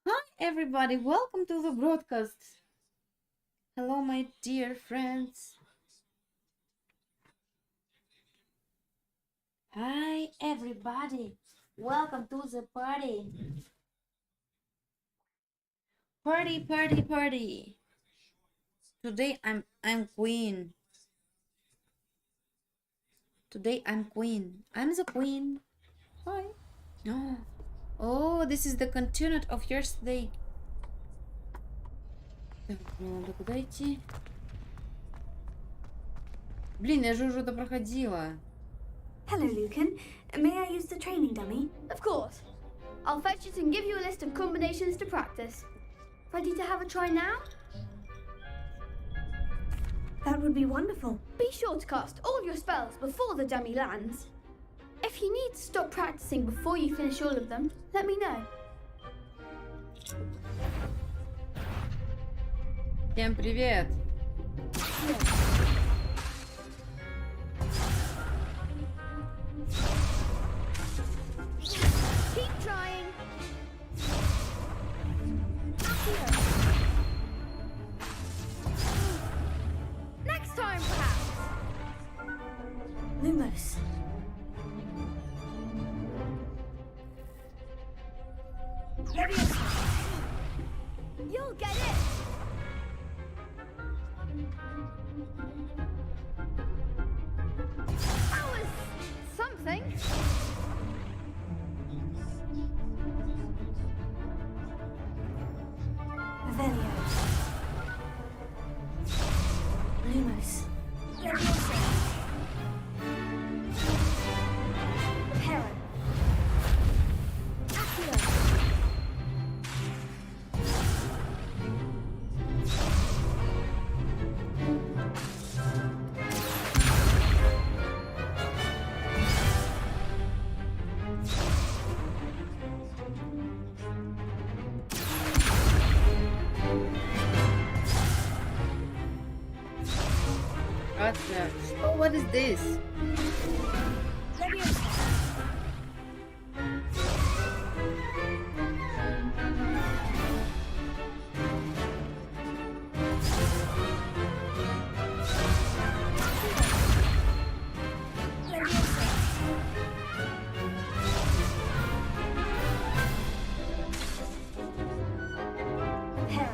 Hi, everybody, welcome to the broadcast. Hello, my dear friends. Hi, everybody, welcome to the party. Party, party, party. Today I'm queen. Today I'm queen. I'm the queen. Hi. Oh, this is the continued of yesterday. Так, надо куда идти? Блин, я же уже это проходила. Hello, Lucan. May I use the training dummy? Of course. I'll fetch it and give you a list of combinations to practice. Ready to have a try now? That would be wonderful. Be sure to cast all your spells before the dummy lands. If you need to stop practicing before you finish all of them, let me know. Всем привет! Keep trying. Next time, perhaps. Lumos. You'll get it. That was something. Revelio. Lumos. Hera. Accio. Gotcha. Oh, what is this? Hera.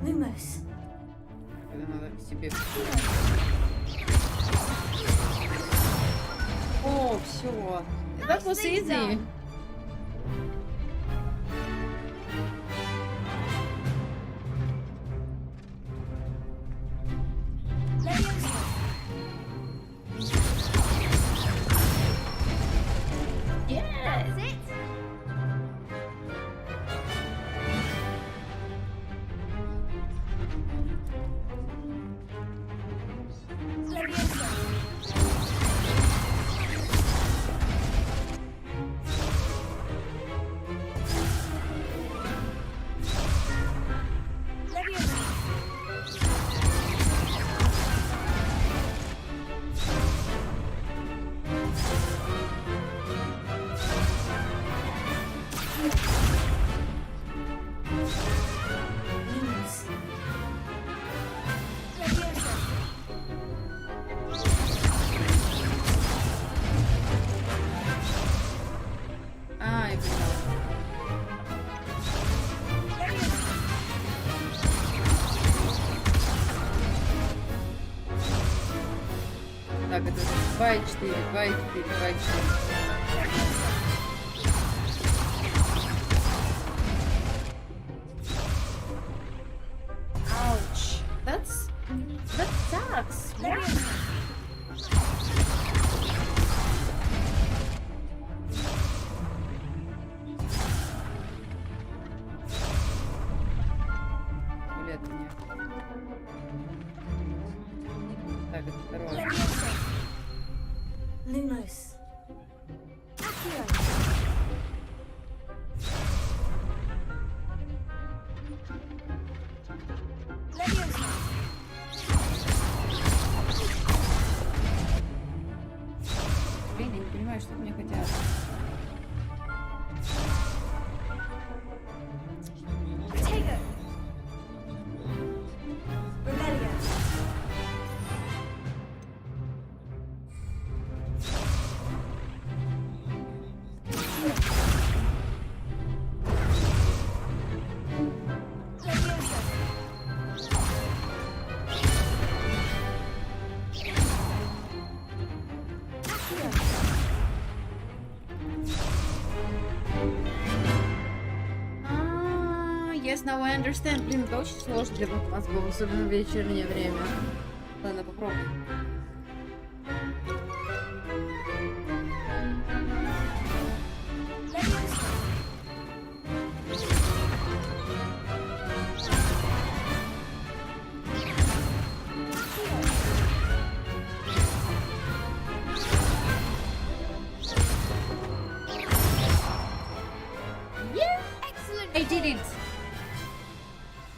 Lumos. Это надо себе... О, все. That was Nicely easy. done. That's it. Так, это 2,4, 2,4, 2,4. Ouch. That sucks. Гулять мне. Так, это второе. Lumos. Accio. Leviosa. Блин, я не понимаю, что от меня хотят. Protego. Rebellion. Leviosa. Accio. Yes, now I understand. Блин, это очень сложно для моих мозгов, особенно в вечернее время. Ладно, попробуем. Leviosa. Excellent. I did it!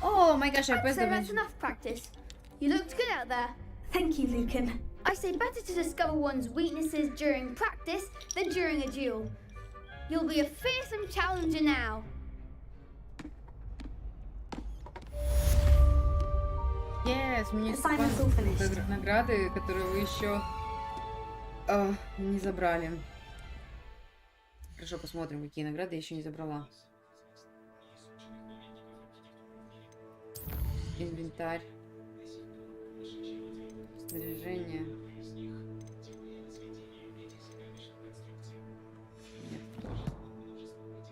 Oh my gosh, I pressed So the that's button. enough practice. You looked good out there. Thank you, Lucan. I say better to discover one's weaknesses during practice than during a duel. You'll be a fearsome challenger now. Yes, мне The finals all finished. награды, которые вы еще не забрали. Хорошо, посмотрим, какие награды я еще не забрала. Инвентарь. Снаряжение. Нет. О.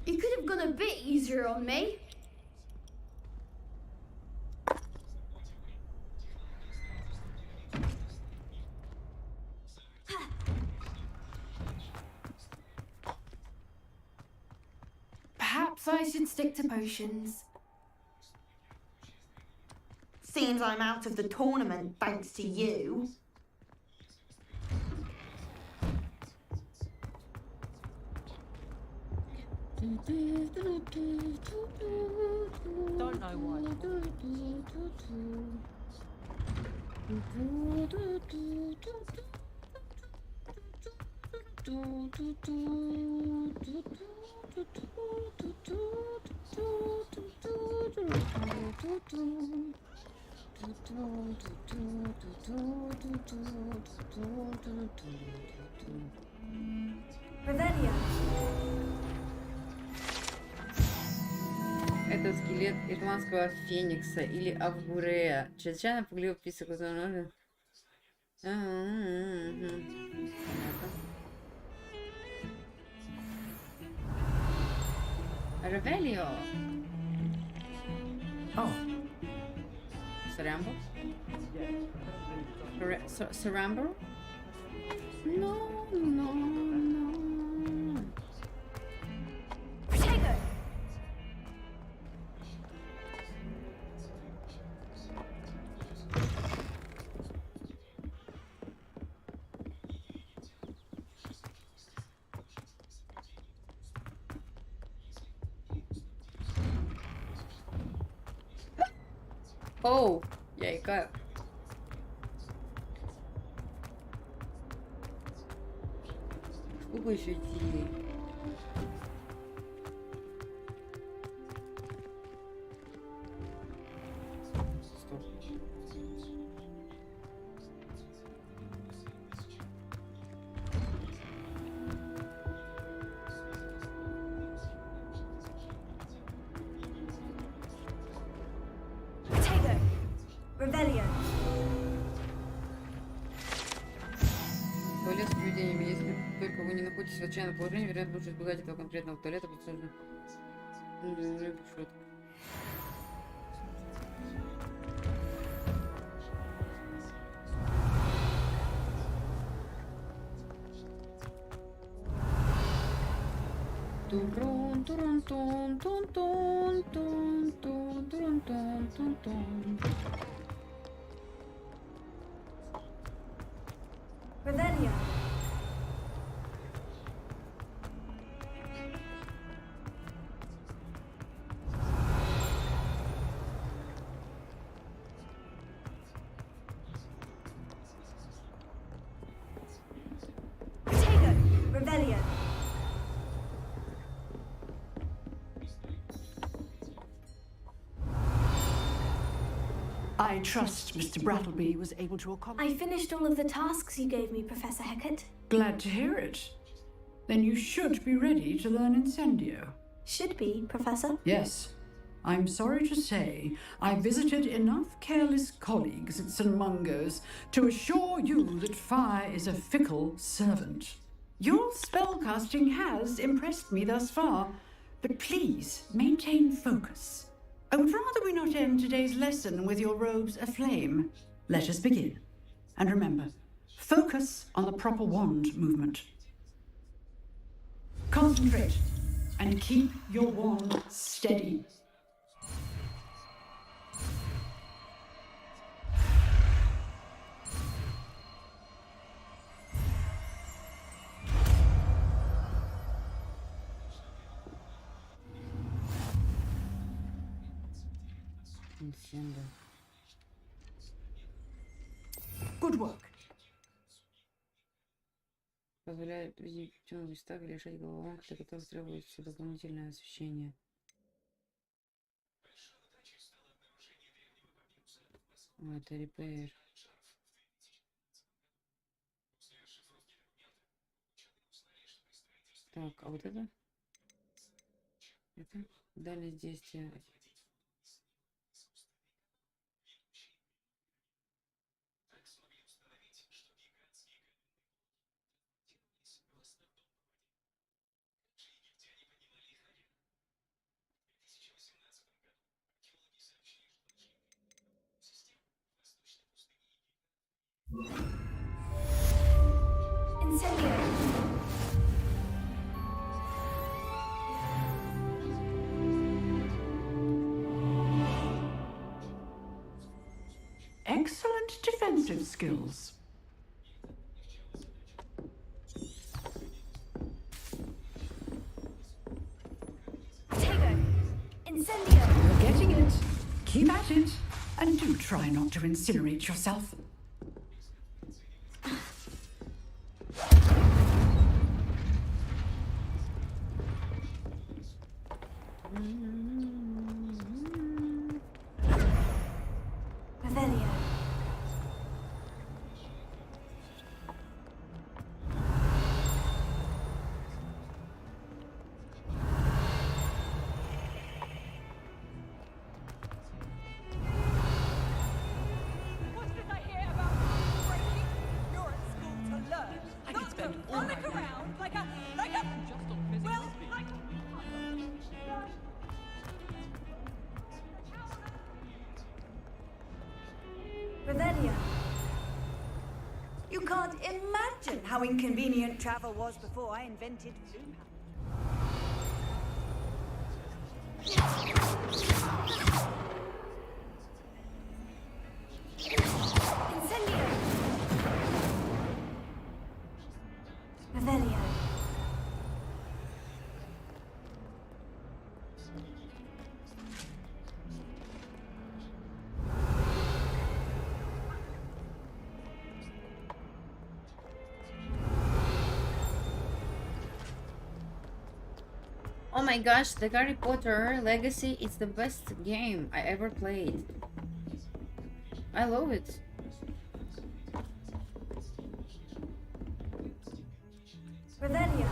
You could have gone a bit easier on me. Perhaps I should stick to potions. Seems I'm out of the tournament thanks to you. Don't know why. Revelio. Это скелет ирландского феникса или авгурея. Чрезвычайно пугливый птица, которая... Ревелио. Oh, Сарамбо? Сарамбо? No, no, no. Protego! Оу, я икаю. Сколько еще идти? Стоп. Protego! Rebellion! Туалет с привидениями. Если только вы не находитесь в отчаянном положении, вероятно, лучше избегать этого конкретного туалета, потому что... Турун, турун, тун, тун, тун, тун, тун, турун, тун, тун, тун. Rebellion! Protego! Rebellion! I trust Mr. Brattleby was able to accomplish. I finished all of the tasks you gave me, Professor Hecat. Glad to hear it. Then you should be ready to learn Incendio. Should be, Professor. Yes. I'm sorry to say I visited enough careless colleagues at St. Mungo's to assure you that fire is a fickle servant. Your spellcasting has impressed me thus far, but please maintain focus. I would rather we not end today's lesson with your robes aflame. Let us begin. And remember, focus on the proper wand movement. Concentrate and keep your wand steady. Good work. Позволяет видеть в темных местах или решать головоломки, для которых требуется дополнительное освещение. О, это репейр. Так, а вот это? Это дальность действия. Incendio! Excellent defensive skills. Protego! Incendio! You're getting it. Keep at it. And do try not to incinerate yourself. Revelio! I'll look around like a well, like. Revelia. You can't imagine how inconvenient travel was before I invented blue. Incendio. Revelia. Oh my gosh, the Harry Potter Legacy is the best game I ever played. I love it. Revelia.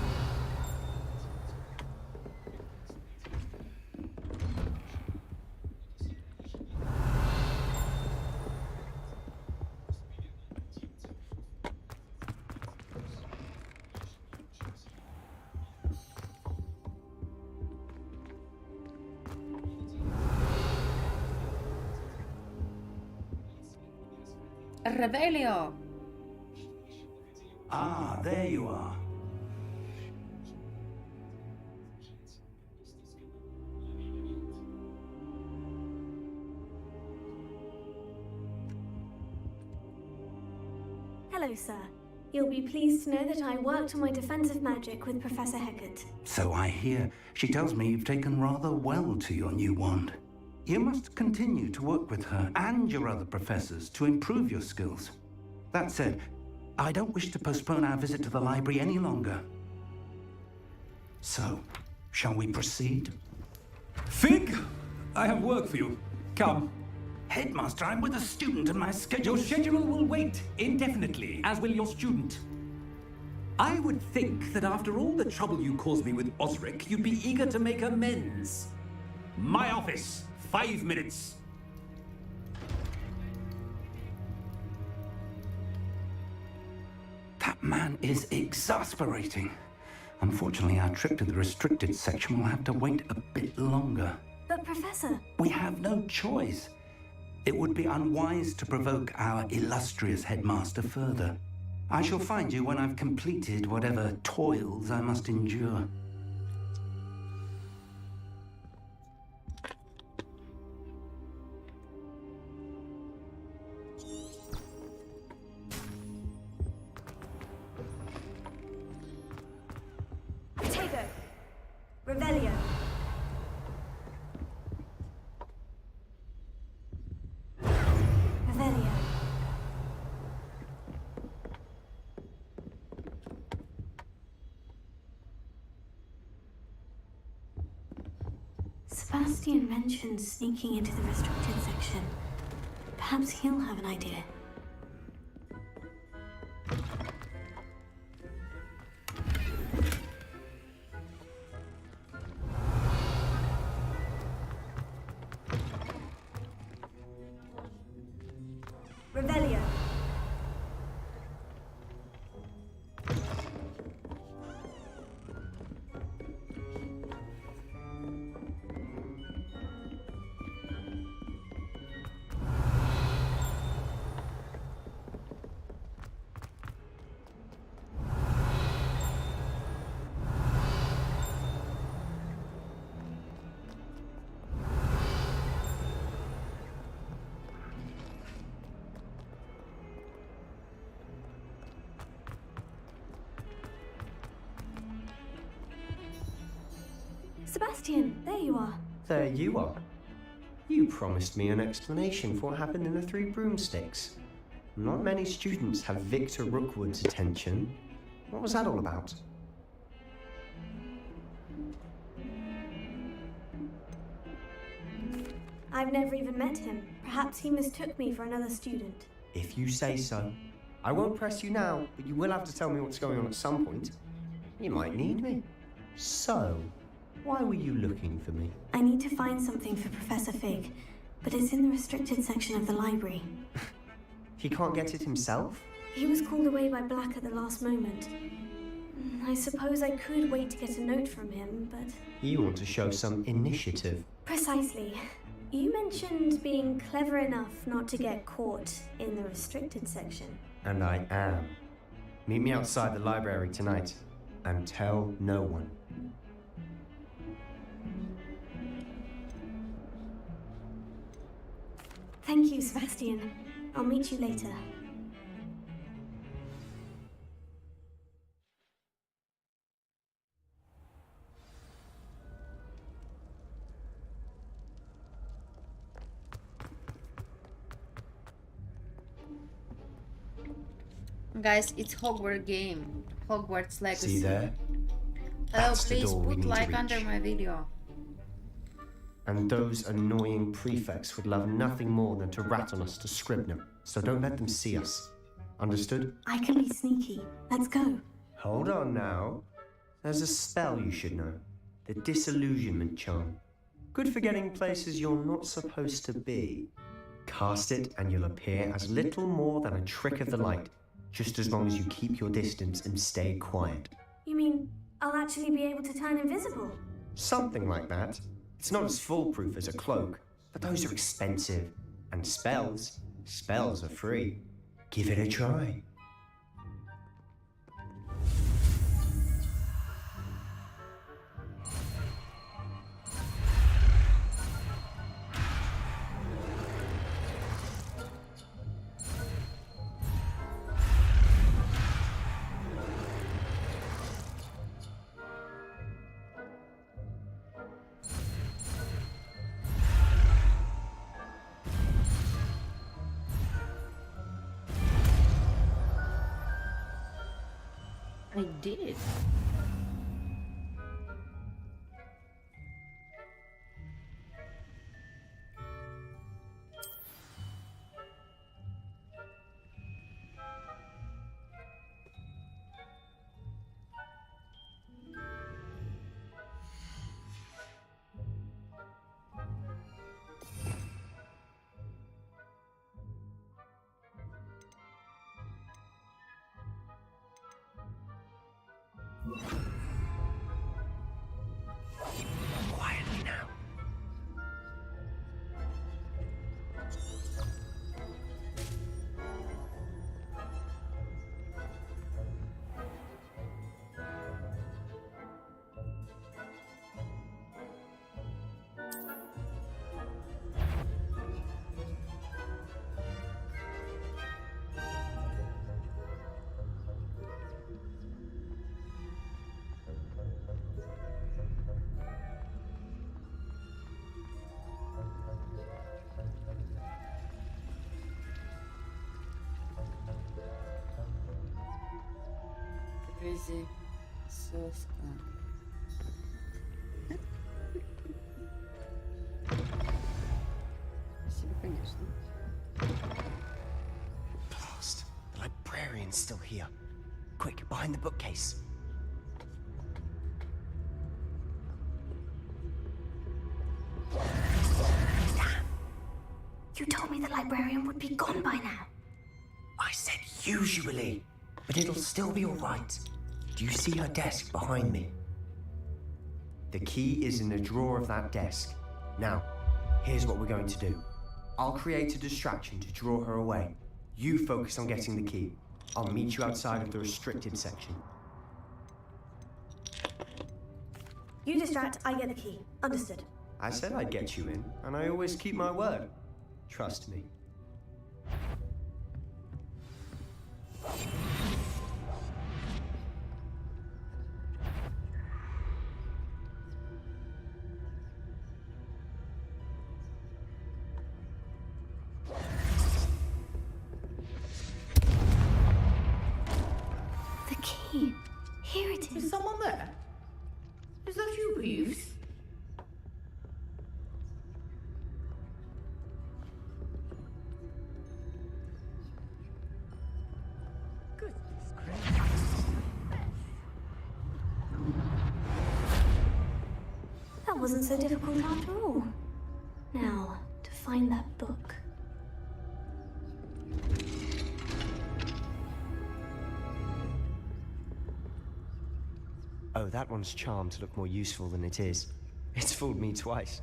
Revelio. Ah, there you are. Hello, sir. You'll be pleased to know that I worked on my defensive magic with Professor Hecat. So I hear. She tells me you've taken rather well to your new wand. You must continue to work with her and your other professors to improve your skills. That said, I don't wish to postpone our visit to the library any longer. So, shall we proceed? Fig, I have work for you. Come. Headmaster, I'm with a student and my schedule... Your schedule will wait indefinitely, as will your student. I would think that after all the trouble you caused me with Osric, you'd be eager to make amends. My office, 5 minutes. That man is exasperating. Unfortunately, our trip to the restricted section will have to wait a bit longer. But, Professor... We have no choice. It would be unwise to provoke our illustrious headmaster further. I shall find you when I've completed whatever toils I must endure. Tego. Revelio. Revelio. Sebastian mentioned sneaking into the restricted section. Perhaps he'll have an idea. Revelio. Sebastian, there you are. There you are. You promised me an explanation for what happened in the Three Broomsticks. Not many students have Victor Rookwood's attention. What was that all about? I've never even met him. Perhaps he mistook me for another student. If you say so. I won't press you now, but you will have to tell me what's going on at some point. You might need me. So, why were you looking for me? I need to find something for Professor Fig, but it's in the restricted section of the He can't get it himself? He was called away by Black at the last moment. I suppose I could wait to get a note from him, but... You want to show some initiative. Precisely. You mentioned being clever enough not to get caught in the restricted section. And I am. Meet me outside the library tonight, and tell no one. Thank you, Sebastian. I'll meet you later. Guys, it's Hogwarts game. Hogwarts Legacy. See there? Oh, That's the please door we put need to like under reach. my video. And those annoying prefects would love nothing more than to rat on us to Scribner, so don't let them see us. Understood? I can be sneaky. Let's go. Hold on now. There's a spell you should know. The Disillusionment Charm. Good for getting places you're not supposed to be. Cast it and you'll appear as little more than a trick of the light, just as long as you keep your distance and stay quiet. You mean I'll actually be able to turn invisible? Something like that. It's not as foolproof as a cloak, but those are expensive. And spells are free. Give it a try. I did it. Quietly now. Crazy соска. Спасибо, конечно. Blast. The librarian's still here. Quick, behind the bookcase. Damn. You told me the librarian would be gone by now. I said usually, but it'll still be all right. Do you see her desk behind me? The key is in the drawer of that desk. Now, here's what we're going to do. I'll create a distraction to draw her away. You focus on getting the key. I'll meet you outside of the restricted section. You distract, I get the key. Understood. I said I'd get you in, and I always keep my word. Trust me. The key. Here it is. Is someone there? Is that you, Peeves? That wasn't so difficult after all. Now, to find that book. Oh, that one's charmed to look more useful than it is. It's fooled me twice.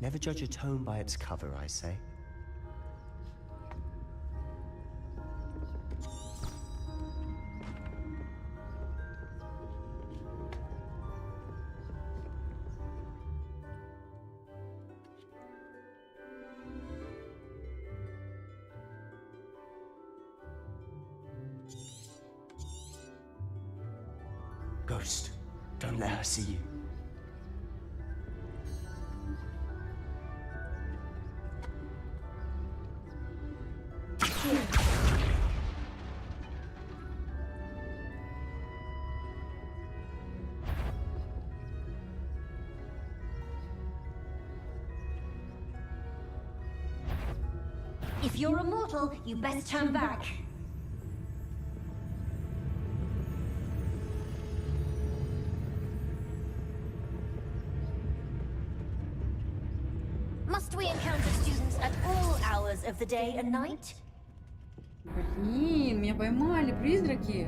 Never judge a tome by its cover, I say. Ghost, don't let her see you. If you're a mortal, you best turn back. Must we encounter students at all hours of the day and night? Блин, меня поймали призраки.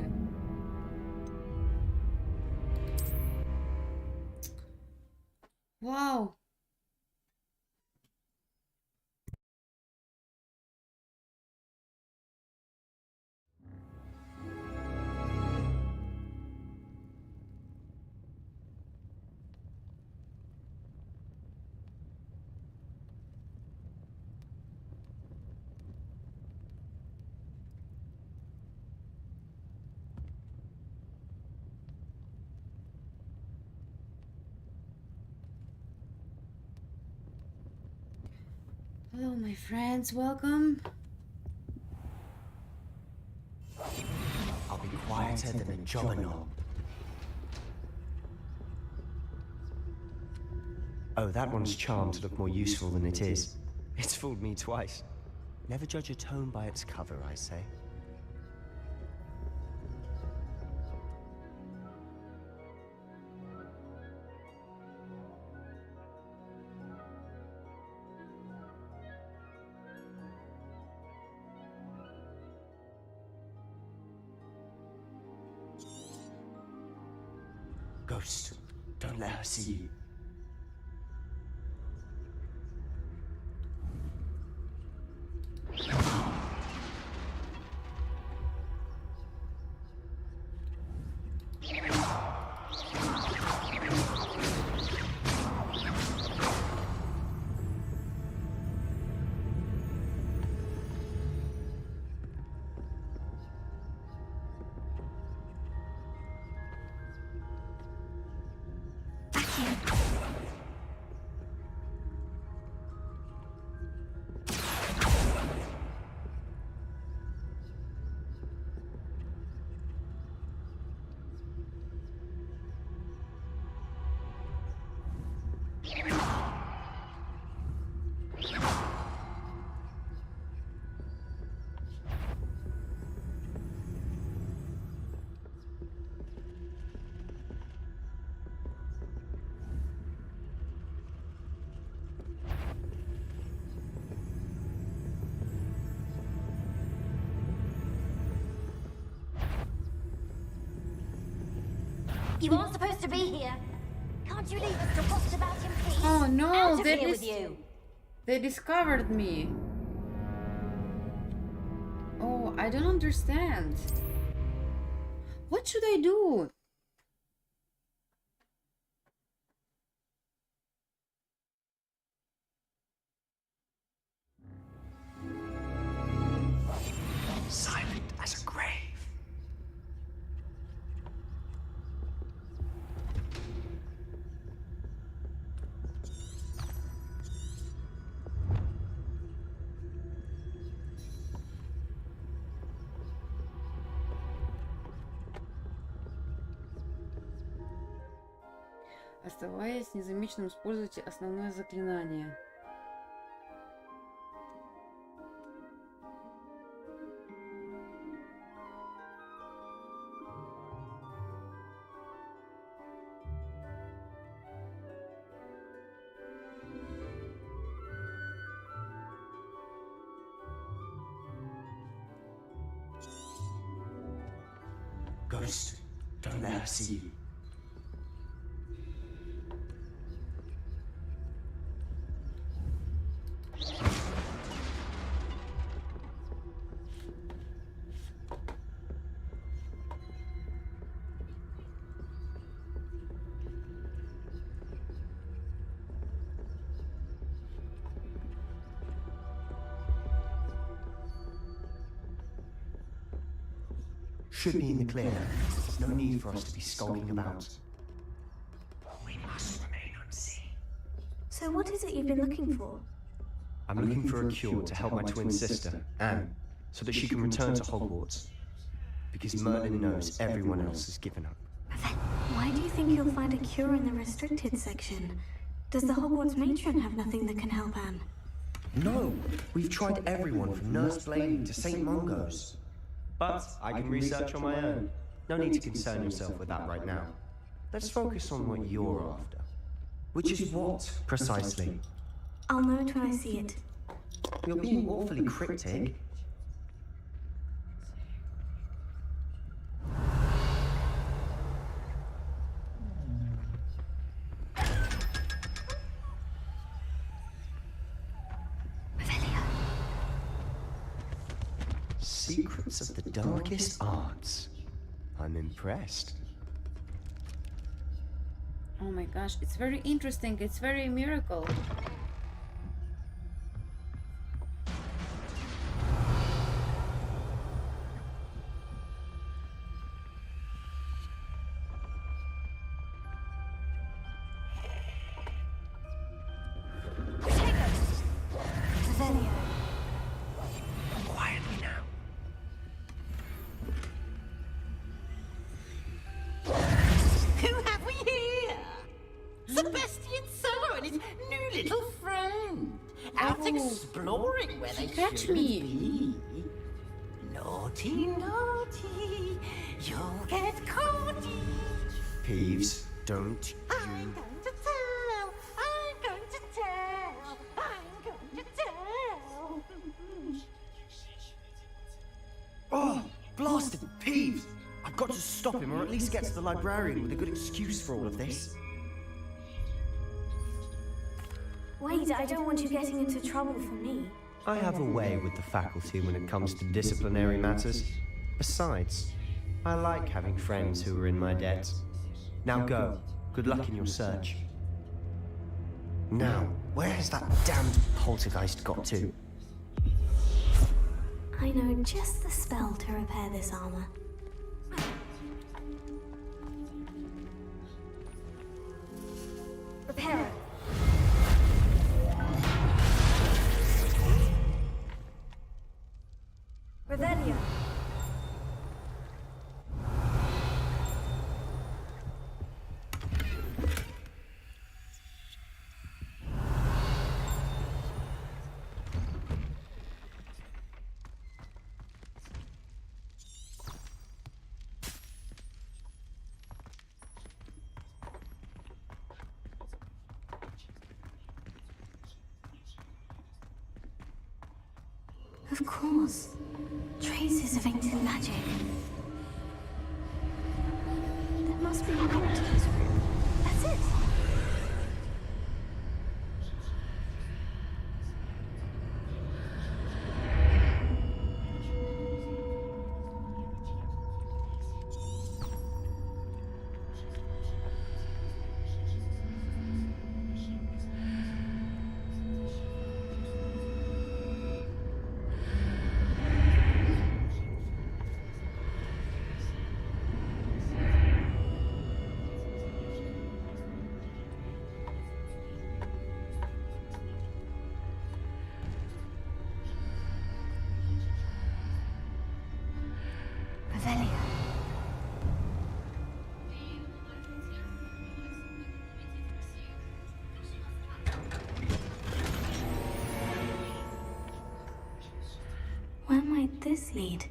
Вау. Hello, my friends. Welcome. I'll be quieter than a jobberknoll. Oh, that one's charmed to look more useful than it is. It's fooled me twice. Never judge a tome by its cover, I say. Ghost, don't let her see you. You aren't supposed to be here. Can't you leave us to post about in peace? Oh no, Out of here with you. They discovered me. Oh, I don't understand. What should I do? Silent as a grave. Оставаясь незамеченным, используйте основное заклинание. Ghost, don't let her see you. should be in the clear. No need for us to be skulking about. We must remain unseen. So what is it you've been looking for? I'm looking for a cure to help my twin sister, Anne, so that she can return to Hogwarts. Because Merlin knows everyone else has given up. Why do you think you'll find a cure in the restricted section? Does the Hogwarts matron have nothing that can help Anne? No, we've tried everyone from Nurse Blaney to St. Mungo's. But I can research on my own. No need to concern yourself with that right now. Let's focus on what you're after. Which is what, precisely? I'll know it when I see it. You're being awfully cryptic. Secrets of the darkest arts. I'm impressed. Oh my gosh, it's very interesting. It's very miracle. Quietly now. Who have we here? Sebastian Cello and his new little friend. Out exploring where they catch shouldn't me. be. Naughty, naughty, you'll get caughty. Peeves, don't I'm you... going to tell, I'm going to tell, I'm going to tell. Oh, blasted Peeves! I've got to stop him, or at least get to the librarian with a good excuse for all of this. Wait, I don't want you getting into trouble for me. I have a way with the faculty when it comes to disciplinary matters. Besides, I like having friends who are in my debt. Now go. Good luck in your search. Now, where has that damned poltergeist got to? I know just the spell to repair this armor. Repair it. Revelio. Of course. Traces of ancient magic. There must be more to this room. That's it. Where might this lead?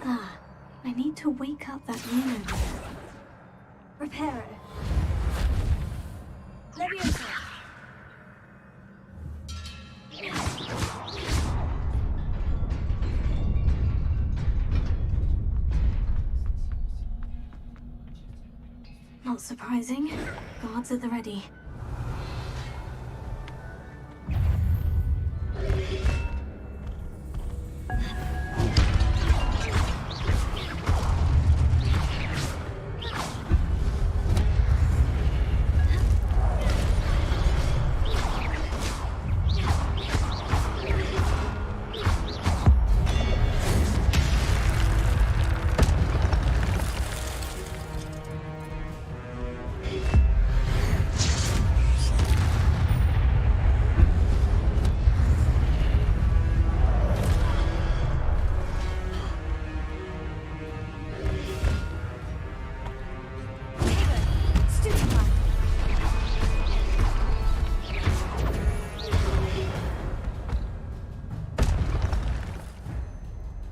Ah, I need to wake up that moon over there. Repair it. Leviosa. Not surprising. Guards at the ready.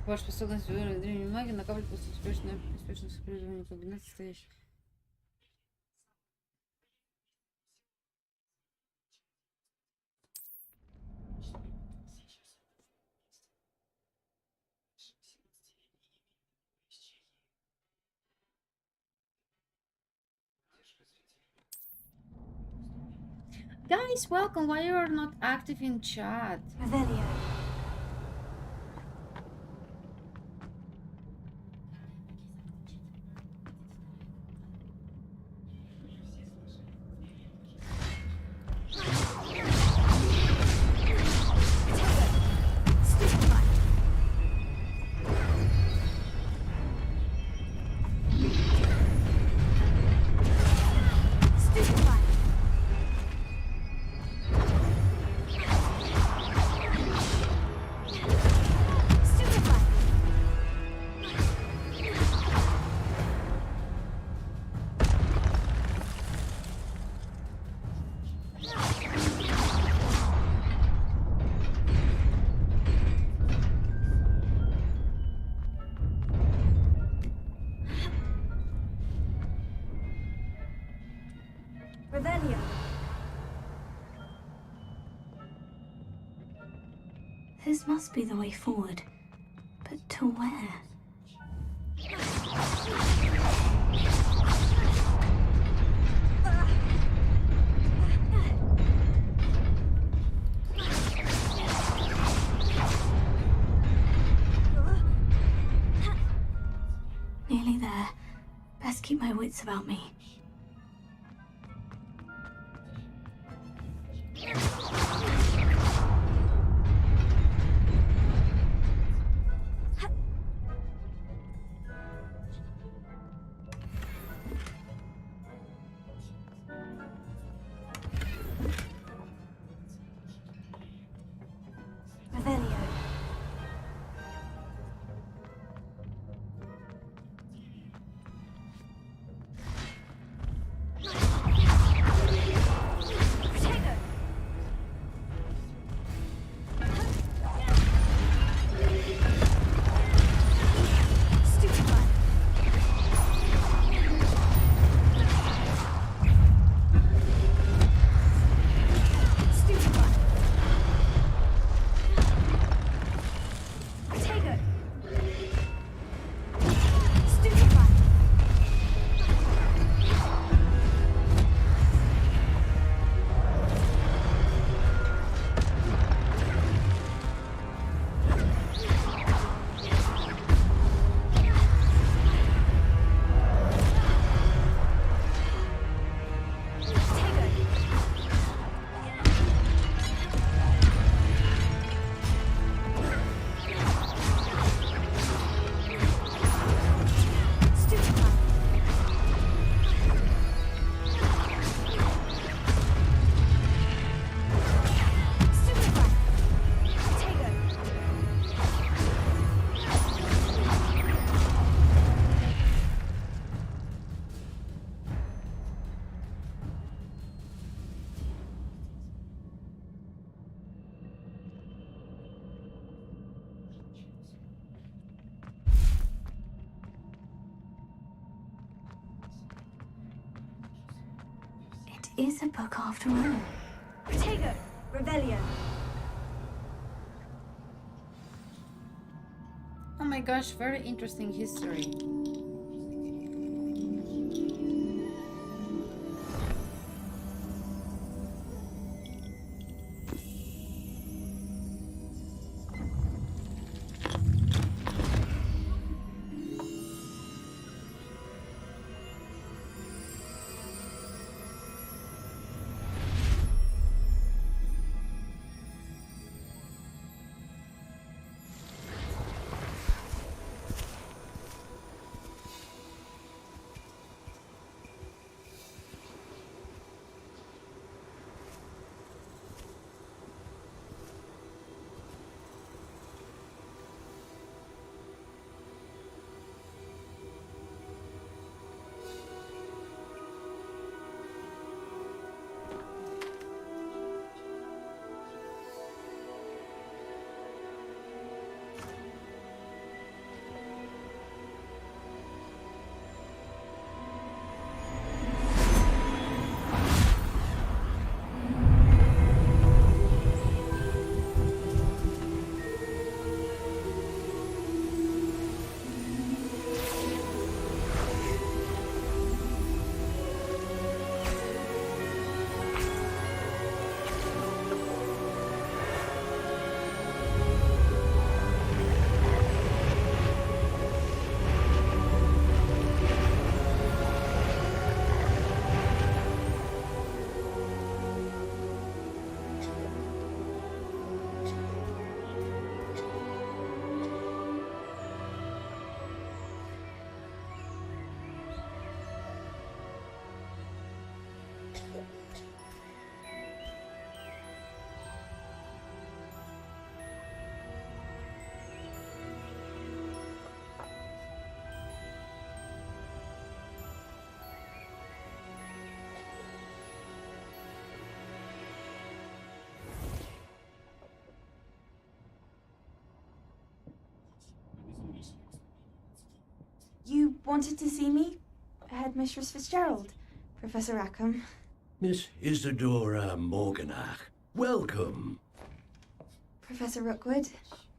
Ваша способность выиграть древней магии накапливает после успешного использования комбинаций стоящих. Guys, welcome. Why you are not active in chat? Revelio. Revelio. This must be the way forward. But to where? Nearly there. Best keep my wits about me. Is a book after all. Protego, Revelio. Oh my gosh, very interesting history. wanted to see me? Headmistress Fitzgerald, Professor Rackham. Miss Isadora Morganach, welcome. Professor Rookwood,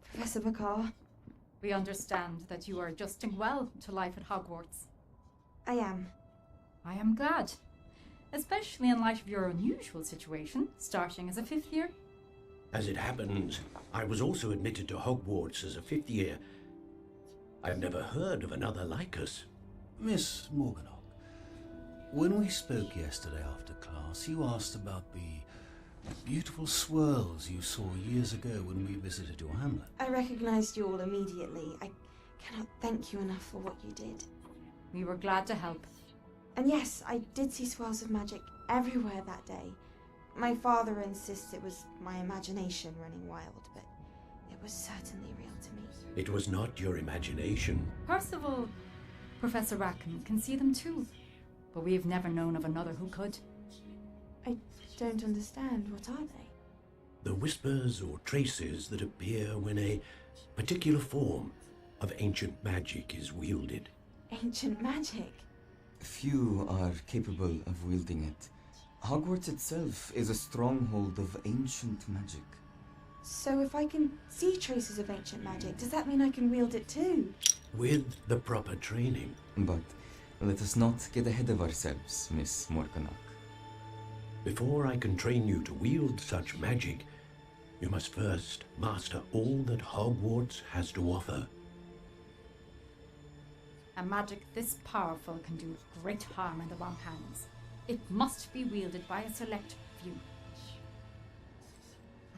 Professor Bakar. We understand that you are adjusting well to life at Hogwarts. I am. I am glad, especially in light of your unusual situation, starting as a 5th year. As it happens, I was also admitted to Hogwarts as a 5th year. I've never heard of another like us. Miss Morganach, when we spoke yesterday after class, you asked about the beautiful swirls you saw years ago when we visited your hamlet. I recognized you all immediately. I cannot thank you enough for what you did. We were glad to help. And yes, I did see swirls of magic everywhere that day. My father insists it was my imagination running wild, but it was certainly real to me. It was not your imagination. Percival, Professor Rackham can see them too, but we have never known of another who could. I don't understand. What are they? The whispers or traces that appear when a particular form of ancient magic is wielded. Ancient magic? Few are capable of wielding it. Hogwarts itself is a stronghold of ancient magic. So if I can see traces of ancient magic, does that mean I can wield it too? With the proper training. But let us not get ahead of ourselves, Miss Morganach. Before I can train you to wield such magic, you must first master all that Hogwarts has to offer. A magic this powerful can do great harm in the wrong hands. It must be wielded by a select few.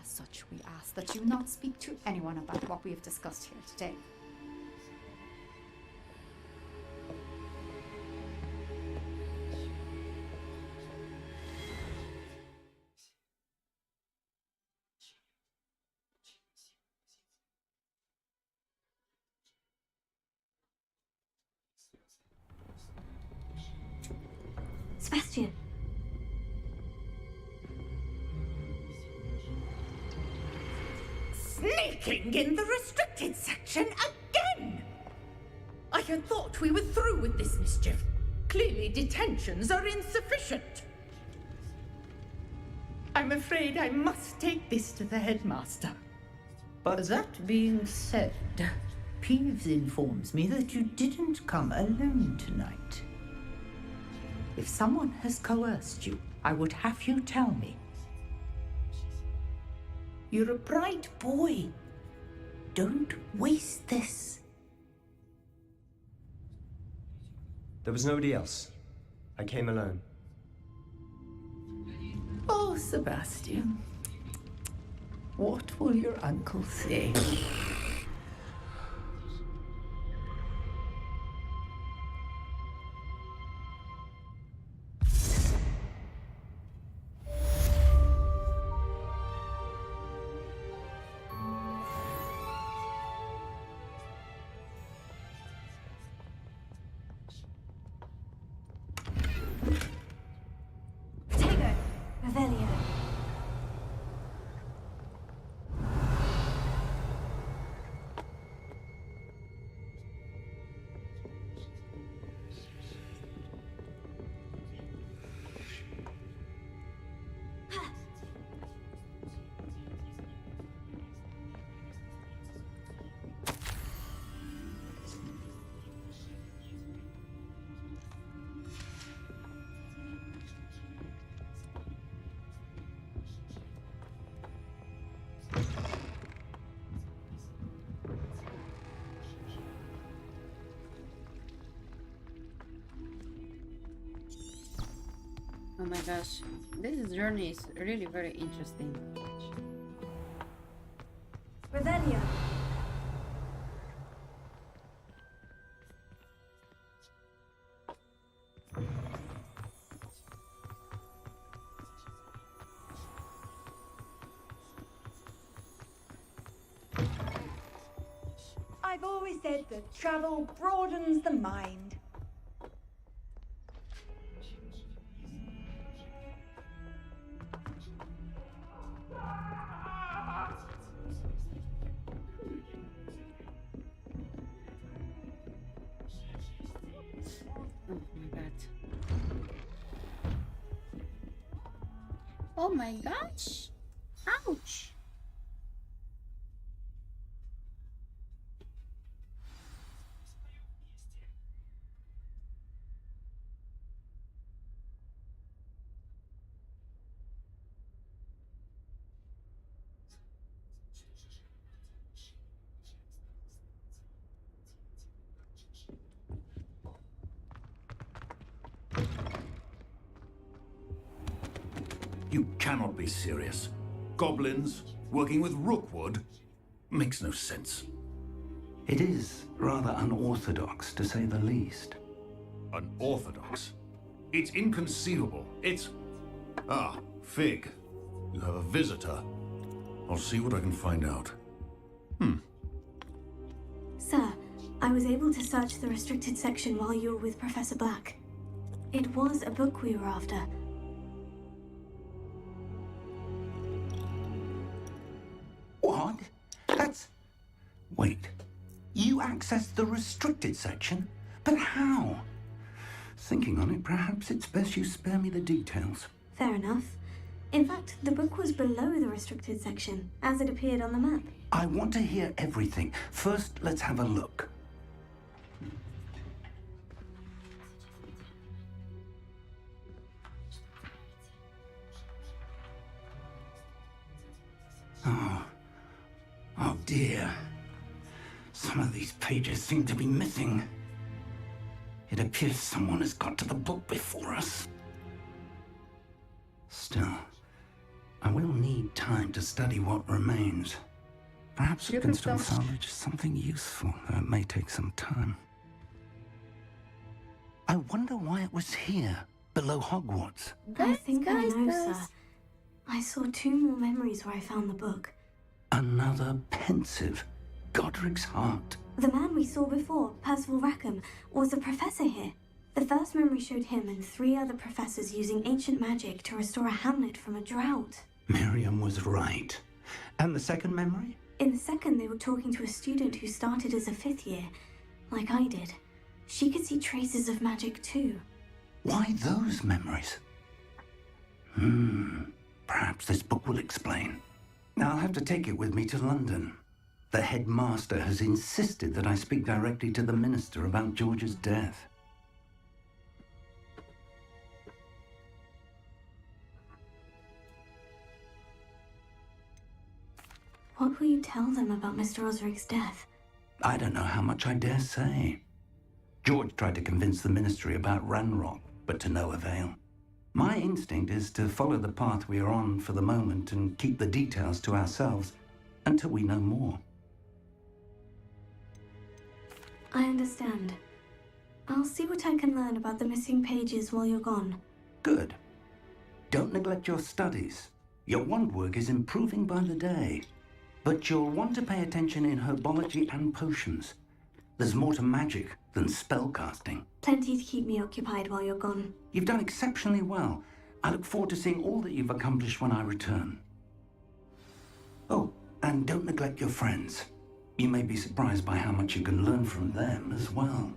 As such, we ask that you not speak to anyone about what we have discussed here today. Sebastian. Sneaking in the restricted section again! I had thought we were through with this mischief. Clearly detentions are insufficient. I'm afraid I must take this to the headmaster. But that being said, Peeves informs me that you didn't come alone tonight. If someone has coerced you, I would have you tell me. You're a bright boy. Don't waste this. There was nobody else. I came alone. Oh, Sebastian. What will your uncle say? Oh my gosh, this journey is really very interesting. Revelio. I've always said that travel broadens the mind. Oh my god. Oh my gosh! Ouch! You cannot be serious. Goblins working with rookwood makes no sense. It is rather unorthodox, to say the least. Unorthodox? It's inconceivable. It's... Ah, Fig. You have a visitor. I'll see what I can find out. Sir, I was able to search the restricted section while you were with Professor Black. It was a book we were after. What? That's... Wait. You accessed the restricted section? But how? Thinking on it, perhaps it's best you spare me the details. Fair enough. In fact, the book was below the restricted section, as it appeared on the map. I want to hear everything. First, let's have a look. Oh dear. Some of these pages seem to be missing. It appears someone has got to the book before us. Still, I will need time to study what remains. Perhaps we can still salvage something useful, though it may take some time. I wonder why it was here, below Hogwarts. I think I know, sir. I saw 2 more memories where I found the book. Another pensive. Godric's heart. The man we saw before, Percival Rackham, was a professor here. The first memory showed him and 3 other professors using ancient magic to restore a hamlet from a drought. Miriam was right. And the second memory? In the second, they were talking to a student who started as a 5th year, like I did. She could see traces of magic too. Why those memories? Perhaps this book will explain. I'll have to take it with me to London. The headmaster has insisted that I speak directly to the minister about George's death. What will you tell them about Mr. Osric's death? I don't know how much I dare say. George tried to convince the ministry about Ranrock, but to no avail. My instinct is to follow the path we are on for the moment and keep the details to ourselves until we know more. I understand. I'll see what I can learn about the missing pages while you're gone. Good. Don't neglect your studies. Your wand work is improving by the day. But you'll want to pay attention in herbology and potions. There's more to magic than spellcasting. Plenty to keep me occupied while you're gone. You've done exceptionally well. I look forward to seeing all that you've accomplished when I return. Oh, and don't neglect your friends. You may be surprised by how much you can learn from them as well.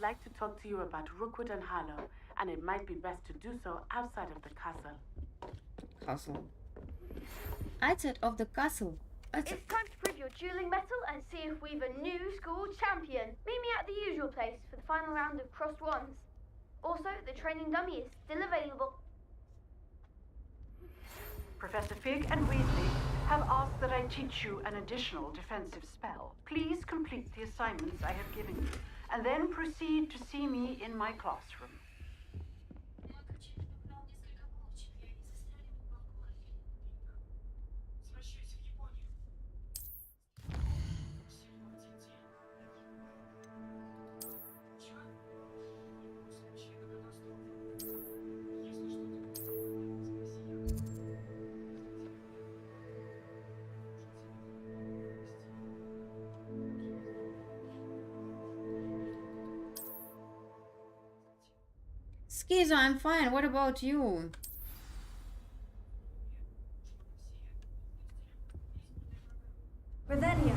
like to talk to you about Rookwood and Harlow, and it might be best to do so outside of the castle. Castle. Outside of the castle. It's time to prove your dueling mettle and see if we've a new school champion. Meet me at the usual place for the final round of crossed wands. Also, the training dummy is still available. Professor Fig and Weasley have asked that I teach you an additional defensive spell. Please complete the assignments I have given you, and then proceed to see me in my classroom. Skiza, I'm fine. What about you? Revelio.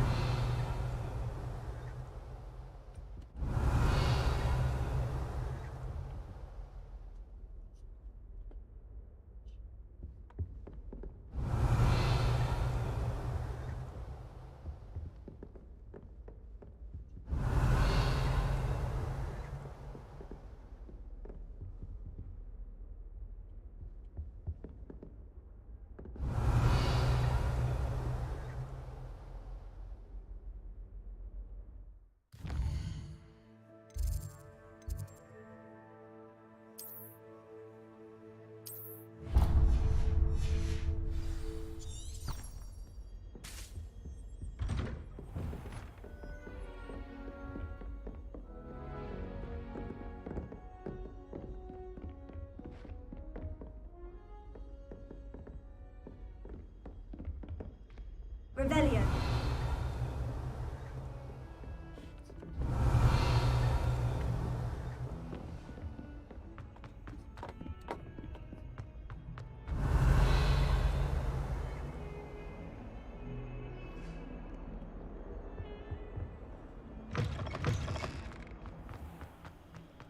Revelio.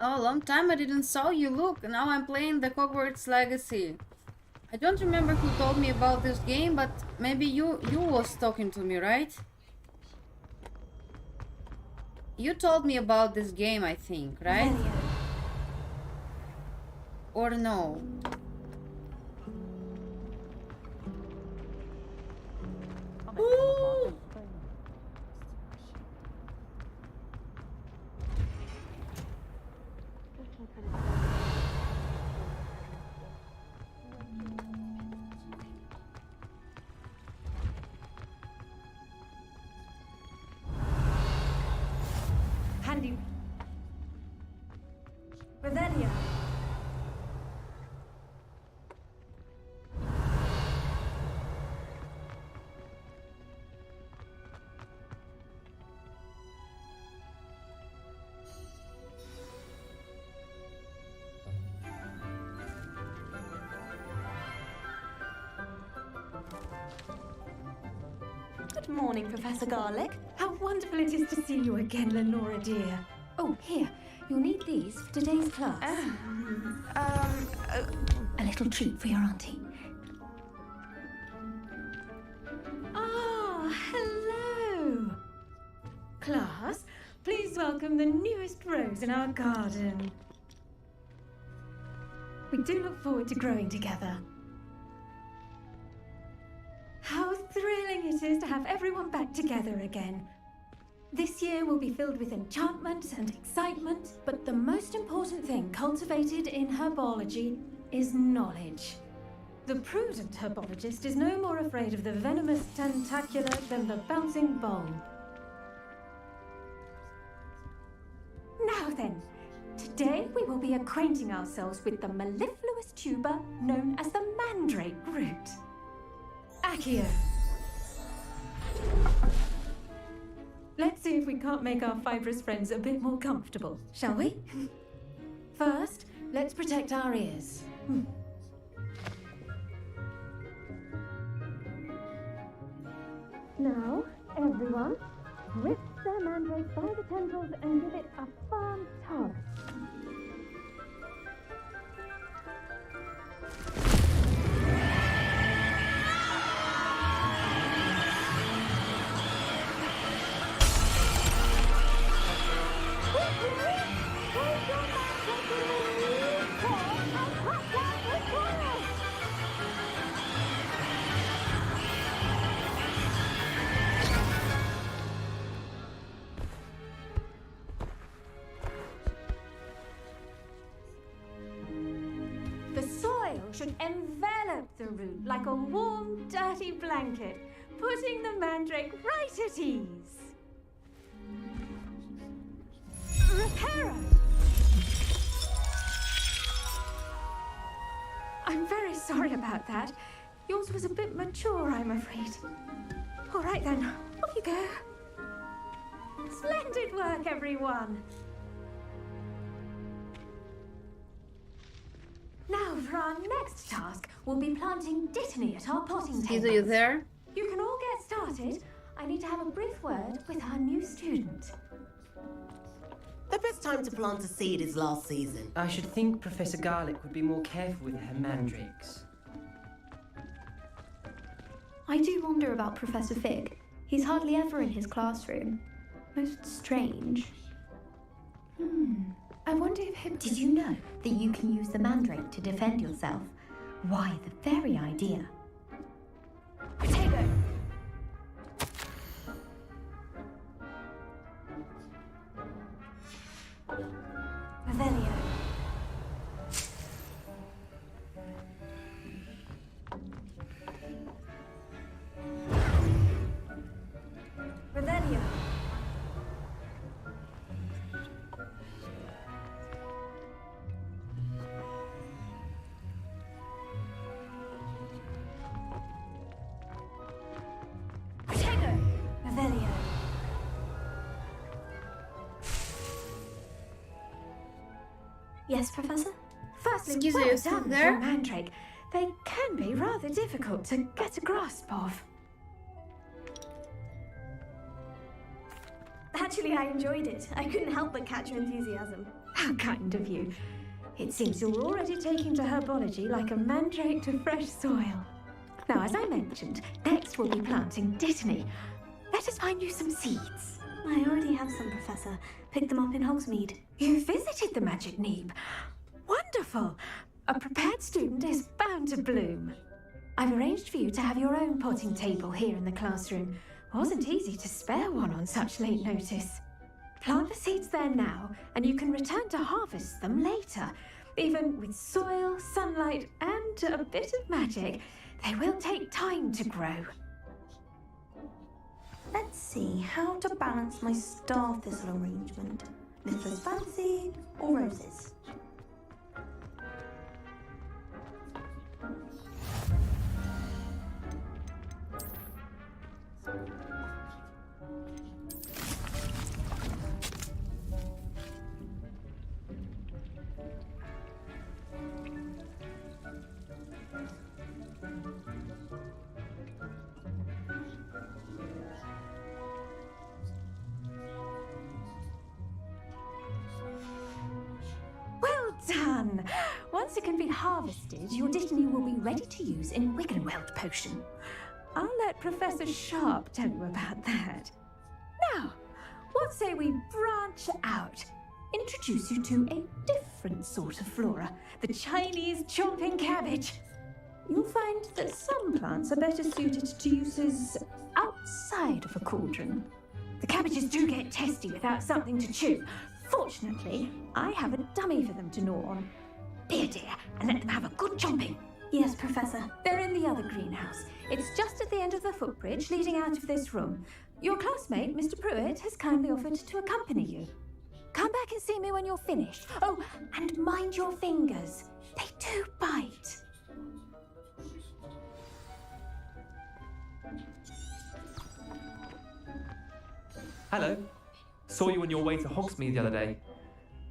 Oh, long time I didn't saw you. Look, now I'm playing the Hogwarts Legacy. I don't remember who told me about this game, but maybe you was talking to me, right? You told me about this game, I think, right? Or no? Ooh! Handy. Revelio. Good morning, Professor Garlick. How wonderful it is to see you again, Lenora dear. Oh, here, you'll need these for today's class. A little treat for your auntie. Ah, hello. Class, please welcome the newest rose in our garden. We do look forward to growing together. How thrilling it is to have everyone back together again. This year will be filled with enchantment and excitement, but the most important thing cultivated in herbology is knowledge. The prudent herbologist is no more afraid of the venomous tentacula than the bouncing ball. Now then, today we will be acquainting ourselves with the mellifluous tuber known as the mandrake root. Accio. Let's see if we can't make our fibrous friends a bit more comfortable, shall we? First, let's protect our ears. Now, everyone, grip their mandrake by the tendrils and give it a firm tug. Oh. The soil should envelop the root like a warm, dirty blanket, putting the mandrake right at ease. Reparo! I'm very sorry about that. Yours was a bit mature, I'm afraid. All right then, off you go. Splendid work, everyone. Now, for our next task, we'll be planting dittany at our potting tables. Are you there? You can all get started. I need to have a brief word with our new student. The best time to plant a seed is last season. I should think Professor Garlic would be more careful with her mandrakes. I do wonder about Professor Fig. He's hardly ever in his classroom. Most strange. I wonder if him. Did you know that you can use the mandrake to defend yourself? Why, the very idea. Potato! Revelio. Revelio. Potato. Revelio. Yes, Professor? Firstly, Excuse me, well you still done, there? for mandrake. They can be rather difficult to get a grasp of. Actually, I enjoyed it. I couldn't help but catch your enthusiasm. How kind of you. It seems you're already taking to herbology like a mandrake to fresh soil. Now, as I mentioned, next we'll be planting dittany. Let us find you some seeds. I already have some, Professor. Picked them up in Hogsmeade. You visited the Magic Neep. Wonderful! A prepared student is bound to bloom. I've arranged for you to have your own potting table here in the classroom. Wasn't easy to spare one on such late notice. Plant the seeds there now, and you can return to harvest them later. Even with soil, sunlight, and a bit of magic, they will take time to grow. Let's see how to balance my star thistle arrangement. Lift fancy or roses? Well done! Once it can be harvested, your dittany will be ready to use in Wiggenweld potion. I'll let Professor Sharp tell you about that. Now, what say we branch out? Introduce you to a different sort of flora, the Chinese chomping cabbage. You'll find that some plants are better suited to uses outside of a cauldron. The cabbages do get testy without something to chew. Fortunately, I have a dummy for them to gnaw on. Be a dear and let them have a good chomping. Yes, Professor. They're in the other greenhouse. It's just at the end of the footbridge leading out of this room. Your classmate, Mr. Pruitt, has kindly offered to accompany you. Come back and see me when you're finished. Oh, and mind your fingers. They do bite. Hello. Saw you on your way to Hogsmeade the other day.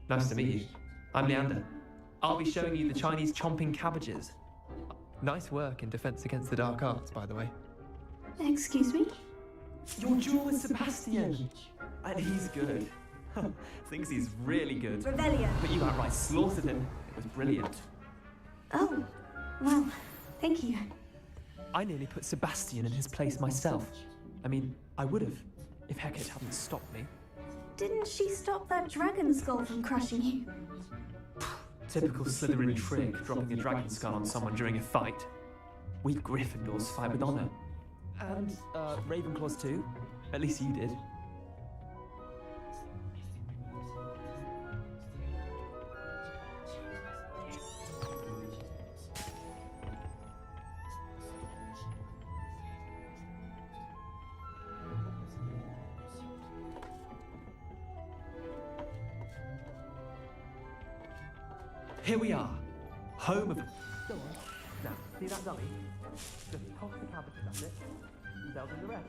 Nice to meet you. I'm Leander. I'll be showing you the Chinese chomping cabbages. Nice work in Defense Against the Dark Arts, by the way. Excuse me? Your duel with Sebastian. And he's good. Thinks he's really good. Rebellion. But you outright slaughtered him. It was brilliant. Oh, well, thank you. I nearly put Sebastian in his place myself. I mean, I would have, if Hecate hadn't stopped me. Didn't she stop that dragon skull from crushing you? Typical Slytherin trick, dropping a dragon skull on someone during a fight. We Gryffindors fight with honor. And, Ravenclaws too. At least you did. Here we are, home of... Go on. Now, see that dummy? Just toss the cabbages, that's it. And they'll do the rest.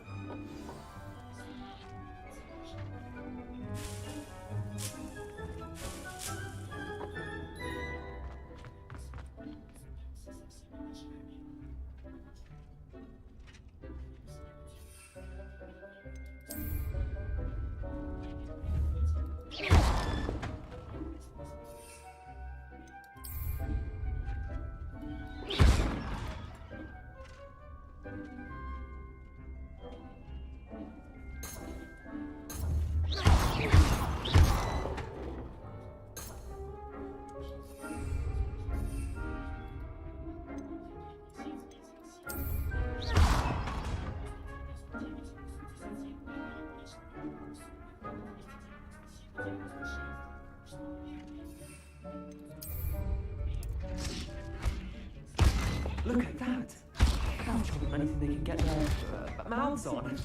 Look at that! Can't chop them anything they can get their mouths on.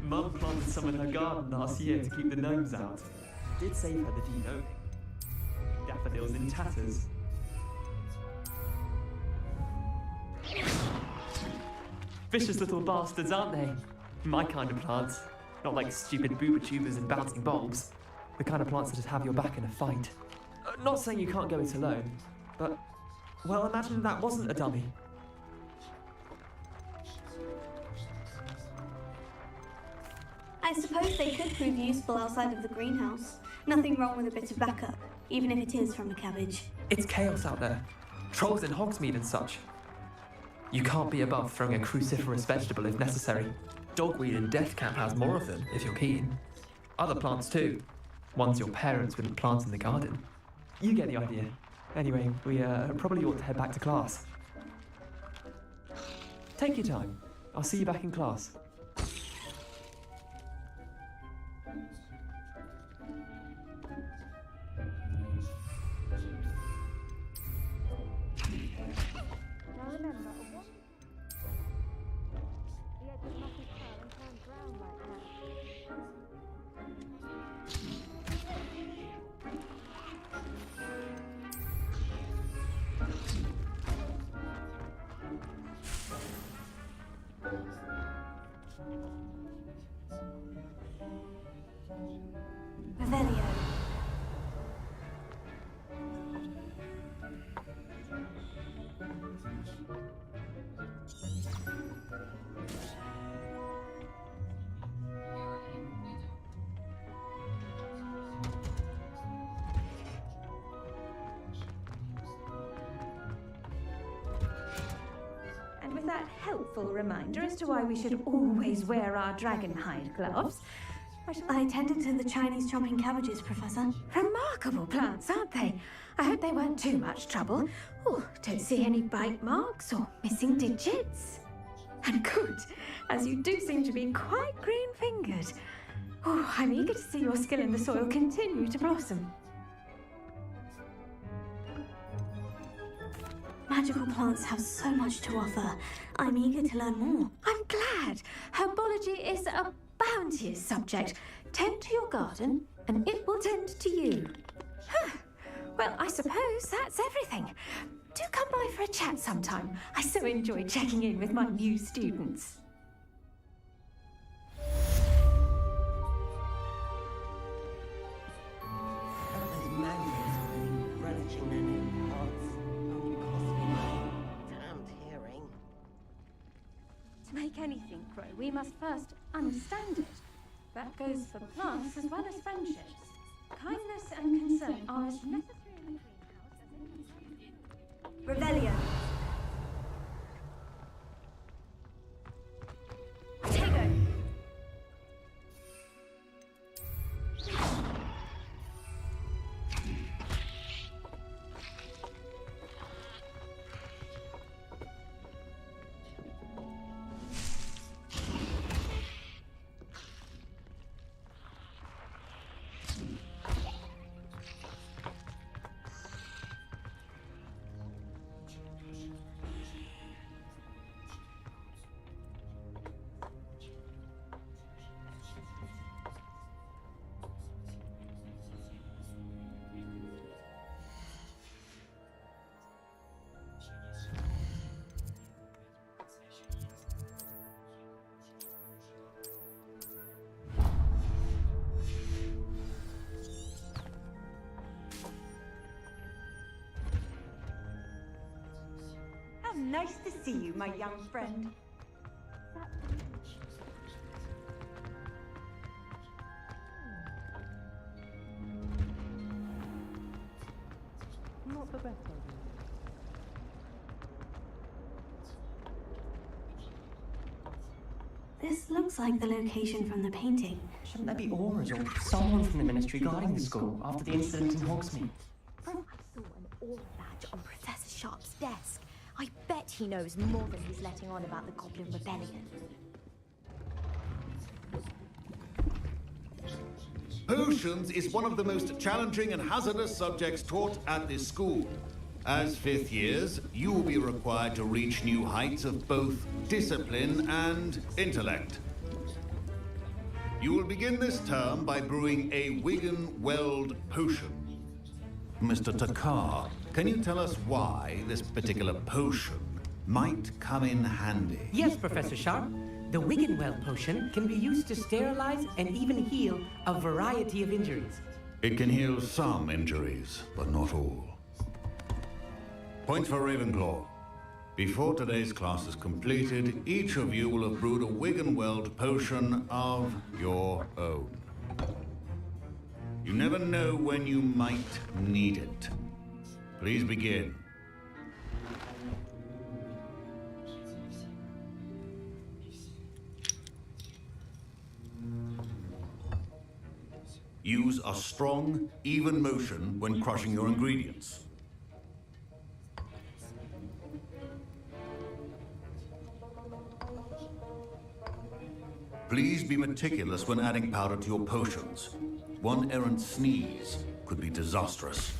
Mum planted some in her garden last year to keep the gnomes out. Did save her the dino. Daffodils in tatters. Vicious little bastards, aren't they? My kind of plants. Not like stupid booba tubers and bouncing bulbs. The kind of plants that just have your back in a fight. Not saying you can't go it alone, but... well, imagine that wasn't a dummy. I suppose they could prove useful outside of the greenhouse. Nothing wrong with a bit of backup, even if it is from a cabbage. It's chaos out there. Trolls in Hogsmeade and such. You can't be above throwing a cruciferous vegetable if necessary. Dogweed in Death Camp has more of them, if you're keen. Other plants too. Ones your parents wouldn't plant in the garden. You get the idea. Anyway, we probably ought to head back to class. Take your time. I'll see you back in class. Now remember, the edge of nothing fell and turned brown right now. Revelio. And with that helpful reminder as to why we should always wear our dragon hide gloves, I tended to the Chinese chomping cabbages, Professor. remarkable plants, aren't they? I hope they weren't too much trouble. Oh, don't see any bite marks or missing digits. And good, as you do seem to be quite green-fingered. Oh, I'm eager to see your skill in the soil continue to blossom. Magical plants have so much to offer. I'm eager to learn more. I'm glad. Herbology is a bounteous subject. Tend to your garden, and it will tend to you. Huh. Well, I suppose that's everything. Do come by for a chat sometime. I so enjoy checking in with my new students. Those mandarins are really relishing their new pots. Only costing my damned hearing. To make anything grow, we must first understand it. That goes for plants as well as friendships. Kindness and concern are as necessary in the greenhouse as in... Rebellion. Potato. How nice to see you, my young friend. Not the best idea. This looks like the location from the painting. Shouldn't there be auras or someone from the ministry guarding the school after the incident in Hogsmeade? I saw an aura badge on Professor Sharp's desk. I bet he knows more than he's letting on about the Goblin Rebellion. Potions is one of the most challenging and hazardous subjects taught at this school. As fifth years, you will be required to reach new heights of both discipline and intellect. You will begin this term by brewing a Wiggenweld potion. Mr. Takar, can you tell us why this particular potion might come in handy? Yes, Professor Sharp. The Wiggenweld potion can be used to sterilize and even heal a variety of injuries. It can heal some injuries, but not all. Point for Ravenclaw. Before today's class is completed, each of you will have brewed a Wiggenweld potion of your own. You never know when you might need it. Please begin. Use a strong, even motion when crushing your ingredients. Please be meticulous when adding powder to your potions. One errant sneeze could be disastrous.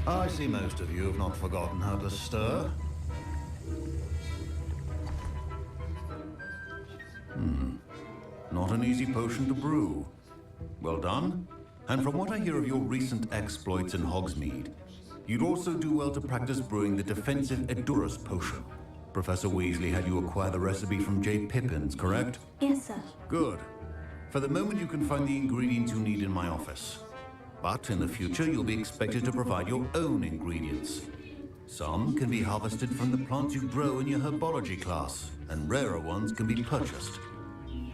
I see most of you have not forgotten how to stir. Not an easy potion to brew. Well done. And from what I hear of your recent exploits in Hogsmeade, you'd also do well to practice brewing the defensive Edurus potion. Professor Weasley had you acquire the recipe from J. Pippins, correct? Yes, sir. Good. For the moment, you can find the ingredients you need in my office. But in the future, you'll be expected to provide your own ingredients. Some can be harvested from the plants you grow in your herbology class, and rarer ones can be purchased.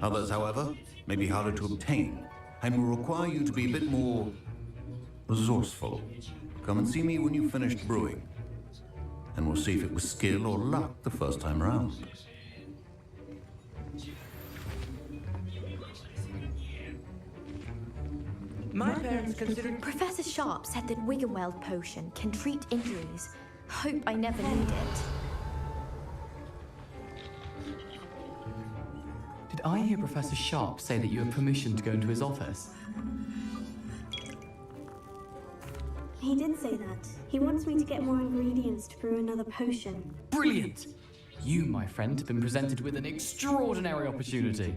Others, however, may be harder to obtain, and will require you to be a bit more resourceful. Come and see me when you've finished brewing, and we'll see if it was skill or luck the first time round. My parents considered... Professor Sharp said that Wiggenweld potion can treat injuries. Hope I never need it. Did I hear Professor Sharp say that you have permission to go into his office? He did say that. He wants me to get more ingredients to brew another potion. Brilliant! You, my friend, have been presented with an extraordinary opportunity.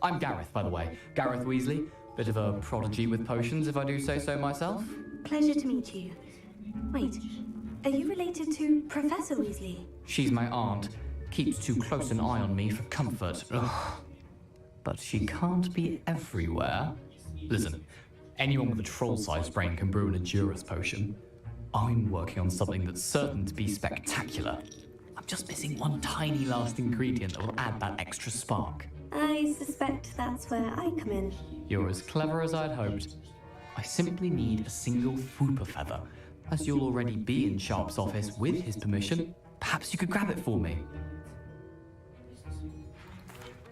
I'm Gareth, by the way. Gareth Weasley. Bit of a prodigy with potions, if I do say so myself. Pleasure to meet you. Wait, are you related to Professor Weasley? She's my aunt. Keeps too close an eye on me for comfort. Ugh. But she can't be everywhere. Listen, anyone with a troll-sized brain can brew an Endurance potion. I'm working on something that's certain to be spectacular. I'm just missing one tiny last ingredient that will add that extra spark. I suspect that's where I come in. You're as clever as I'd hoped. I simply need a single Fwooper feather. As you'll already be in Sharp's office with his permission, perhaps you could grab it for me.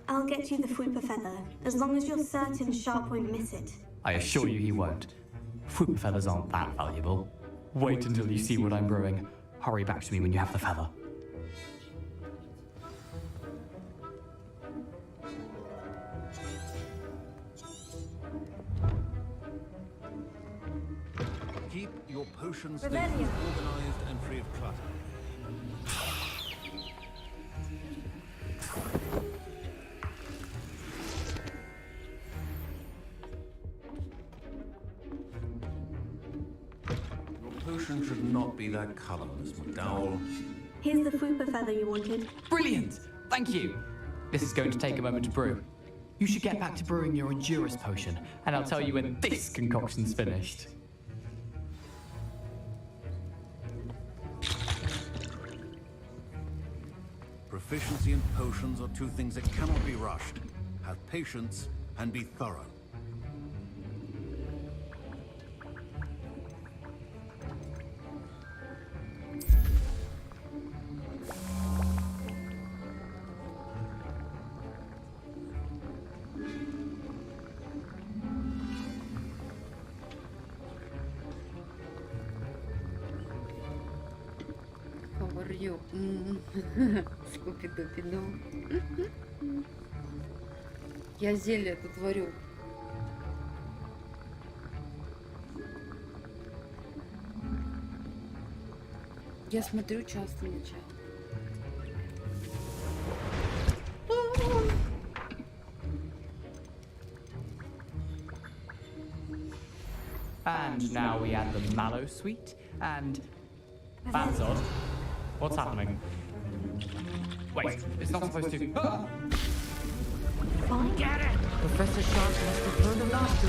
I'll get you the Fwooper feather, as long as you're certain Sharp won't miss it. I assure you he won't. Fwooper feathers aren't that valuable. Wait until you see what I'm brewing. Hurry back to me when you have the feather. Keep your potion stations organized and free of clutter. Potion should not be that color, Miss McDowell. Here's the Fwooper feather you wanted. Brilliant! Thank you! This is going to take a moment to brew. You should get back to brewing your Endurance potion, and I'll tell you when this concoction's finished. Proficiency in potions are two things that cannot be rushed. Have patience and be thorough. Говорю. Скупи-дупи-ду. Я зелье тут варю. Я смотрю часто на чат. And now we add the Mallow Sweet, and... That's odd. What's happening? Wait, it's not supposed to... Ah! Get it! Professor Sharp must have heard of laughter.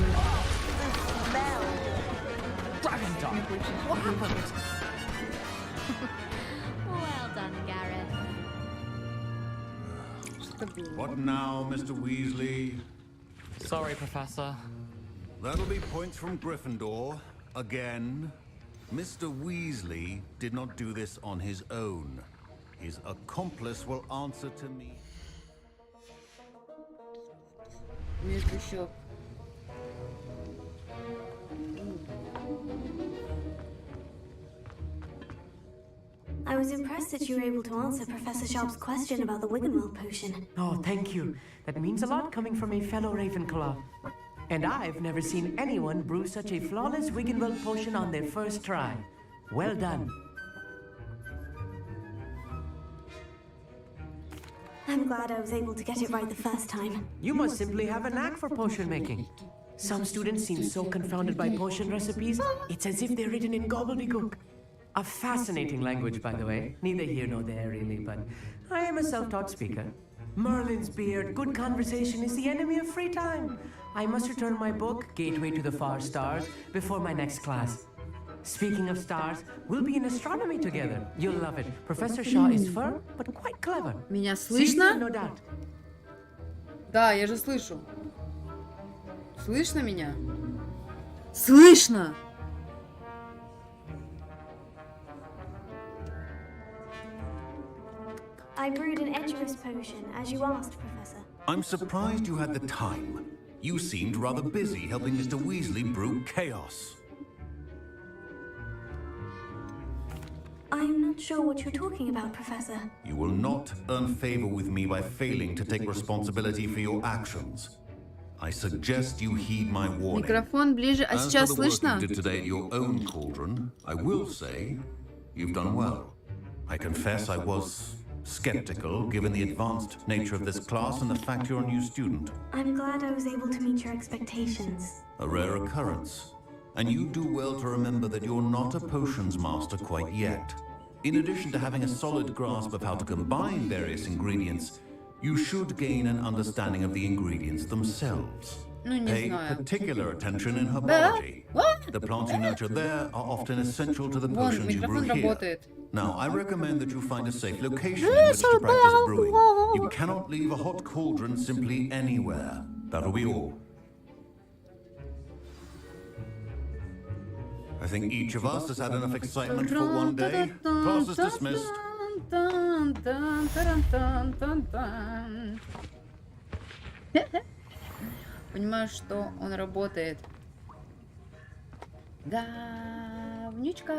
Dragon Dart! What happened? Well done, Gareth. What now, Mr. Weasley? Sorry, Professor. That'll be points from Gryffindor. Again. Mr. Weasley did not do this on his own. His accomplice will answer to me. Между щек. I was impressed that you were able to answer Professor Sharp's question about the Wiggenweld potion. Oh, thank you. That means a lot coming from a fellow Ravenclaw. And I've never seen anyone brew such a flawless Wiggenweld potion on their first try. Well done. I'm glad I was able to get it right the first time. You must simply have a knack for potion making. Some students seem so confounded by potion recipes, it's as if they're written in gobbledygook. A fascinating language, by the way. Neither here nor there, really, but I am a self-taught speaker. Merlin's beard, good conversation is the enemy of free time. I must return my book, Gateway to the Far Stars, before my next class. Speaking of stars, we'll be in astronomy together. You'll love it. Professor Shaw is firm, but quite clever. Меня слышно? No doubt. Да, я же слышу. Слышно меня? Слышно! I brewed an Edgerus potion, as you asked, Professor. I'm surprised you had the time. You seemed rather busy helping Mr. Weasley brew chaos. I'm not sure what you're talking about, Professor. You will not earn favor with me by failing to take responsibility for your actions. I suggest you heed my warning. Микрофон ближе. А As for сейчас the work слышно? you did today at your own cauldron, I will say you've done well. I confess I was skeptical, given the advanced nature of this class and the fact you're a new student. I'm glad I was able to meet your expectations. A rare occurrence. And you do well to remember that you're not a potions master quite yet. In addition to having a solid grasp of how to combine various ingredients, you should gain an understanding of the ingredients themselves. Pay particular attention in herbology. The plants you nurture there are often essential to the potions you brew here. Now, I recommend that you find a safe location in which to practice brewing. You cannot leave a hot cauldron simply anywhere. That'll be all. I think each of us has had enough excitement for one day. Class is dismissed. Понимаю, что он работает. Говнючка,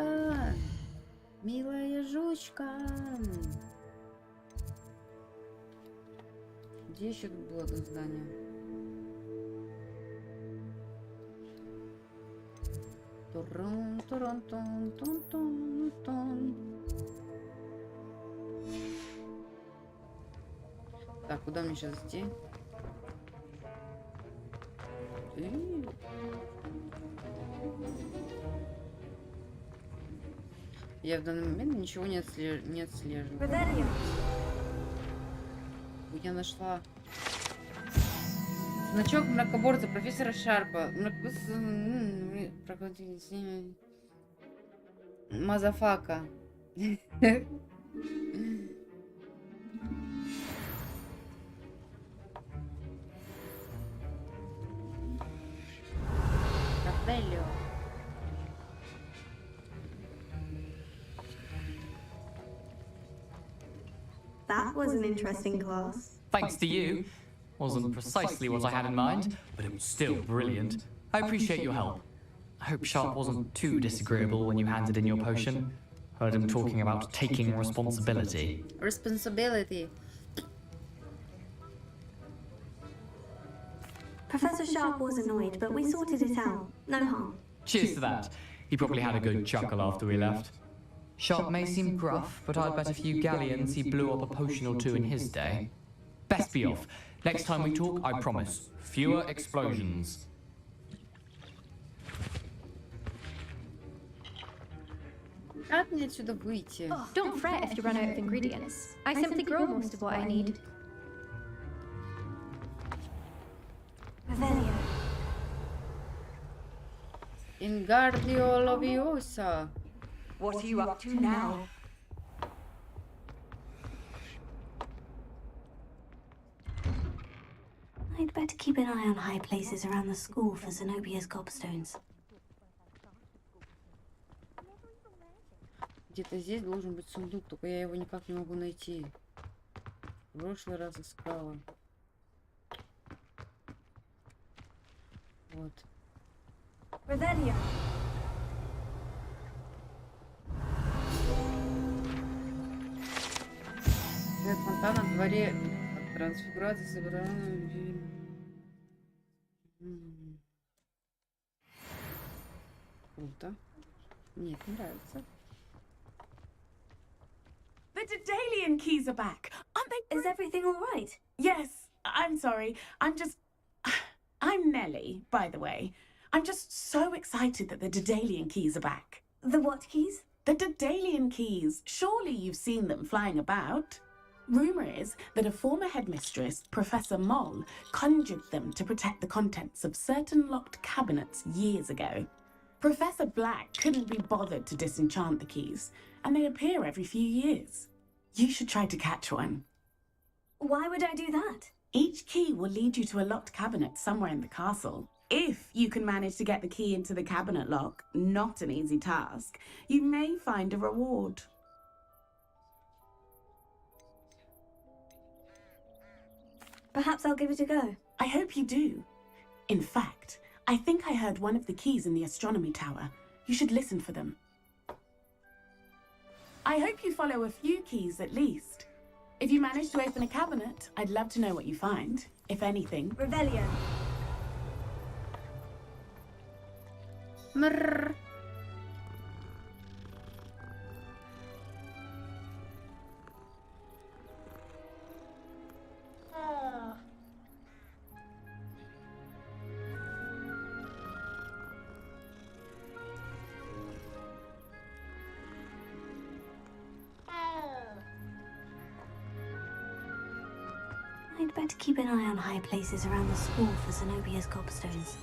милая жучка. Где еще тут было это здание? Так, куда мне сейчас идти? Я в данный момент ничего не отслеживаю. Я нашла значок мракоборца профессора Шарпа. Мазафака. That was an interesting class. Thanks to you. Wasn't precisely what I had in mind, but it was still brilliant. I appreciate your help. I hope Sharp wasn't too disagreeable when you handed in your potion. Heard him talking about taking responsibility. Responsibility. Professor Sharp was annoyed, but we sorted it out. No harm. Cheers to that. He probably had a good chuckle after we left. Sharp may seem gruff, but I'd bet a few galleons he blew up a potion or two in his day. Best be off. Next time we talk, I promise, fewer explosions. Как мне отсюда выйти? Oh, don't fret if you run out of ingredients. I simply grow most of what I need. Revelio. Ingardio Lobiosa. What are you up to now? I'd better keep an eye on high places around the school for Zenobia's gobstones. Где-то здесь должен быть сундук, только я его никак не могу найти. В прошлый раз искала. Вот. Revelio. Свет фонтана в дворе от трансфигурации собрала. Круто. Мне это нравится. The Daedalian keys are back. Aren't they? Is everything all right? Yes. I'm sorry. I'm Nellie, by the way. I'm just so excited that the Daedalian keys are back. The what keys? The Daedalian keys. Surely you've seen them flying about. Rumour is that a former headmistress, Professor Moll, conjured them to protect the contents of certain locked cabinets years ago. Professor Black couldn't be bothered to disenchant the keys, and they appear every few years. You should try to catch one. Why would I do that? Each key will lead you to a locked cabinet somewhere in the castle. If you can manage to get the key into the cabinet lock, not an easy task, you may find a reward. Perhaps I'll give it a go. I hope you do. In fact, I think I heard one of the keys in the astronomy tower. You should listen for them. I hope you follow a few keys at least. If you manage to open a cabinet, I'd love to know what you find, if anything. Revelio. Mrrr. I'd better keep an eye on high places around the school for Zenobia's gobstones.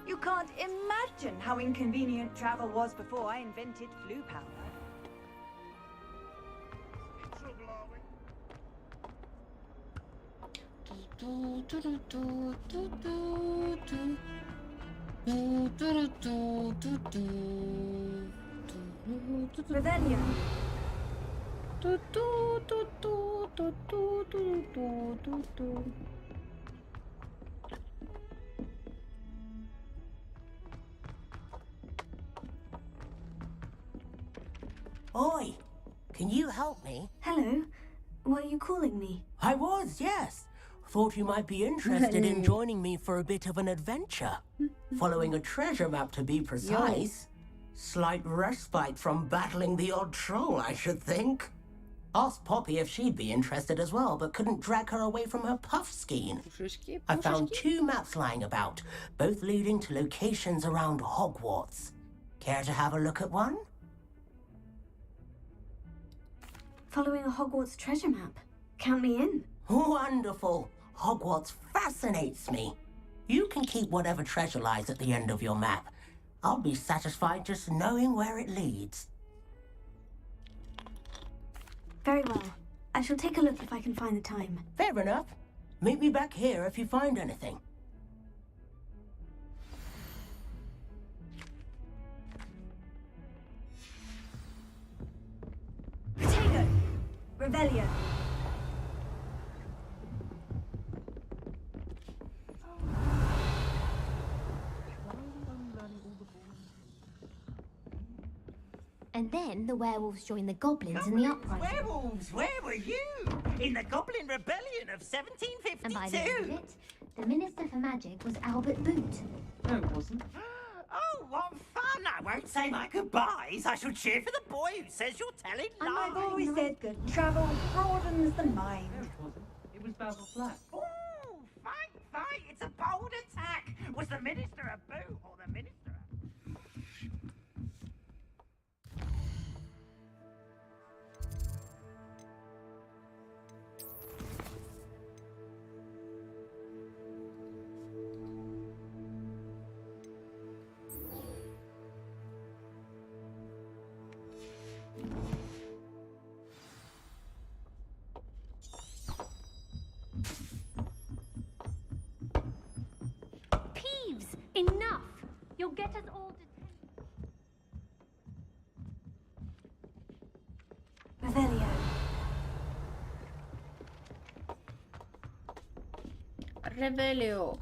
You can't imagine how inconvenient travel was before I invented flu powder. Revelio. Oi, can you help me? Hello. Were you calling me? I was, yes. Thought you might be interested in joining me for a bit of an adventure. Following a treasure map, to be precise. Slight respite from battling the odd troll, I should think. Asked Poppy if she'd be interested as well, but couldn't drag her away from her puff skein. I found 2 maps lying about, both leading to locations around Hogwarts. Care to have a look at one? Following a Hogwarts treasure map. Count me in. Wonderful. Hogwarts fascinates me. You can keep whatever treasure lies at the end of your map. I'll be satisfied just knowing where it leads. Very well. I shall take a look if I can find the time. Fair enough. Meet me back here if you find anything. Potato. Revelio. And then the werewolves joined the goblins in the uprising. Werewolves, where were you? In the Goblin Rebellion of 1752? And by the end of it, the Minister for Magic was Albert Boot. No, it wasn't. Oh, what fun! I won't say my goodbyes. I shall cheer for the boy who says you're telling lies. And I've always said good travel broadens the mind. No, it wasn't. It was Basil Flack. Ooh, fight! It's a bold attack. Was the Minister a boot or the Minister a... Peeves! Enough! You'll get us all Revelio. Revelio.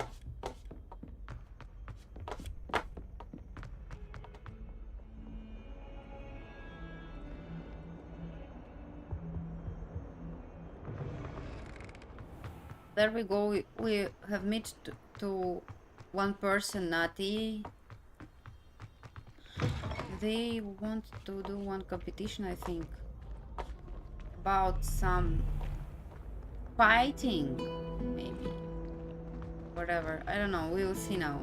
There we go. We have met to one person, Nati. They want to do one competition, I think, about some fighting, maybe. Whatever. I don't know. We will see now.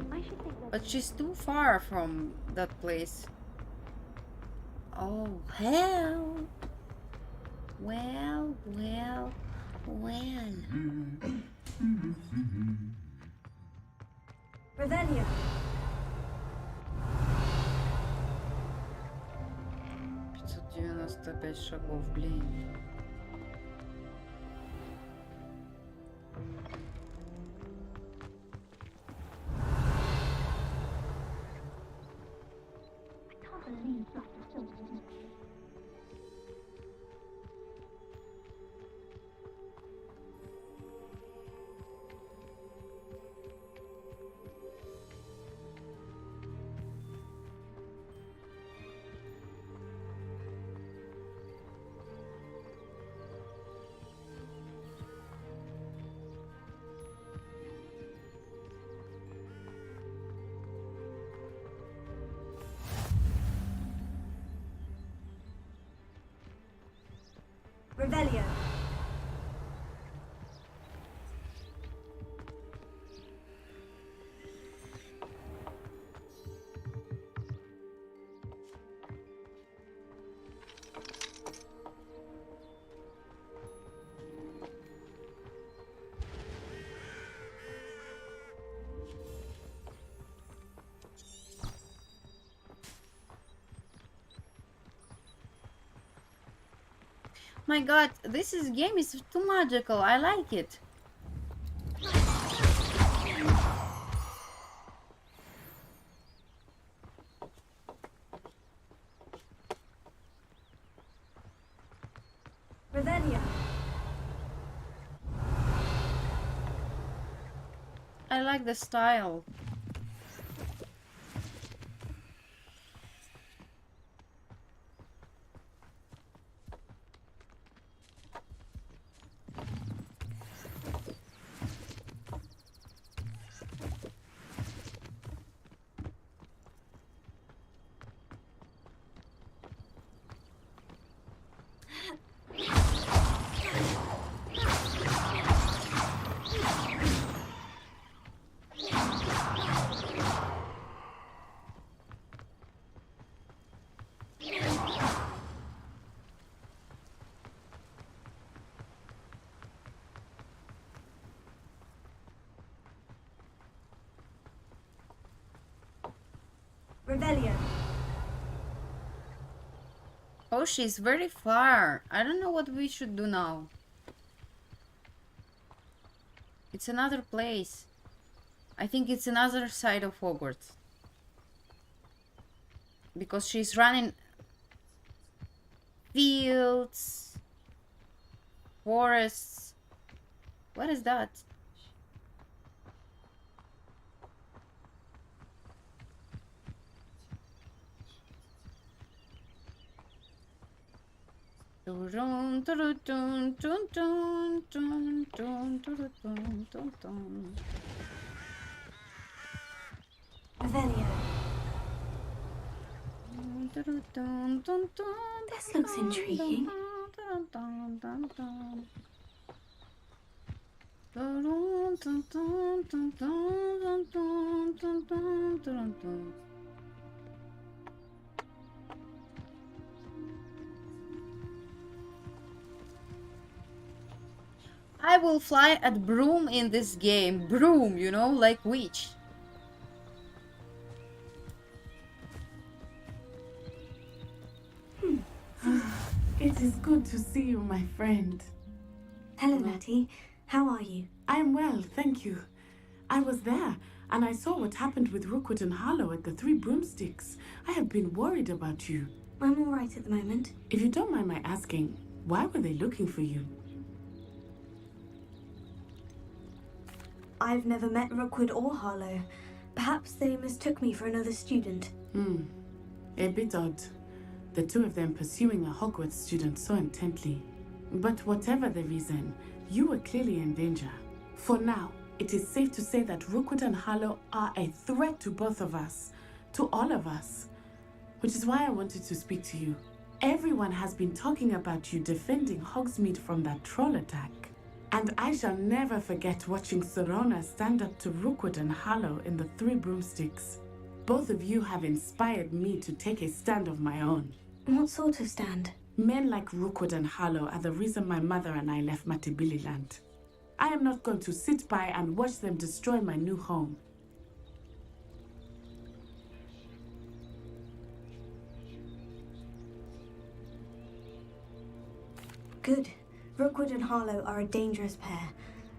But she's too far from that place. Oh, hell. Well. Revelio. «595 шагов, блин». Revelio. My god, game is too magical. I like it. Revelio. I like the style. Revelio. Oh, she's very far. I don't know what we should do now. It's another place. I think it's another side of Hogwarts. Because she's running fields, forests. What is that? Revelio. This looks intriguing. I will fly at broom in this game. Broom, you know, like witch. It is good to see you, my friend. Hello, Natty. How are you? I'm well, thank you. I was there, and I saw what happened with Rookwood and Harlow at the Three Broomsticks. I have been worried about you. I'm all right at the moment. If you don't mind my asking, why were they looking for you? I've never met Rookwood or Harlow. Perhaps they mistook me for another student. A bit odd. The two of them pursuing a Hogwarts student so intently. But whatever the reason, you were clearly in danger. For now, it is safe to say that Rookwood and Harlow are a threat to both of us. To all of us. Which is why I wanted to speak to you. Everyone has been talking about you defending Hogsmeade from that troll attack. And I shall never forget watching Sorona stand up to Rookwood and Harlow in the Three Broomsticks. Both of you have inspired me to take a stand of my own. What sort of stand? Men like Rookwood and Harlow are the reason my mother and I left Matibililand. I am not going to sit by and watch them destroy my new home. Good. Rookwood and Harlow are a dangerous pair,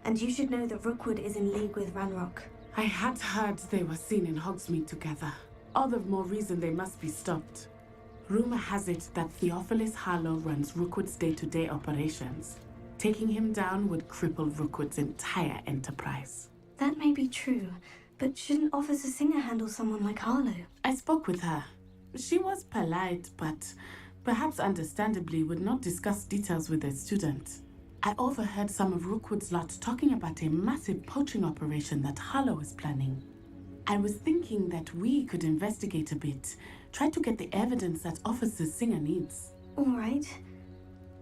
and you should know that Rookwood is in league with Ranrock. I had heard they were seen in Hogsmeade together. All the more reason they must be stopped. Rumor has it that Theophilus Harlow runs Rookwood's day-to-day operations. Taking him down would cripple Rookwood's entire enterprise. That may be true, but shouldn't Officer Singer handle someone like Harlow? I spoke with her. She was polite, but perhaps understandably would not discuss details with a student. I overheard some of Rookwood's lot talking about a massive poaching operation that Harlow is planning. I was thinking that we could investigate a bit, try to get the evidence that Officer Singer needs. All right.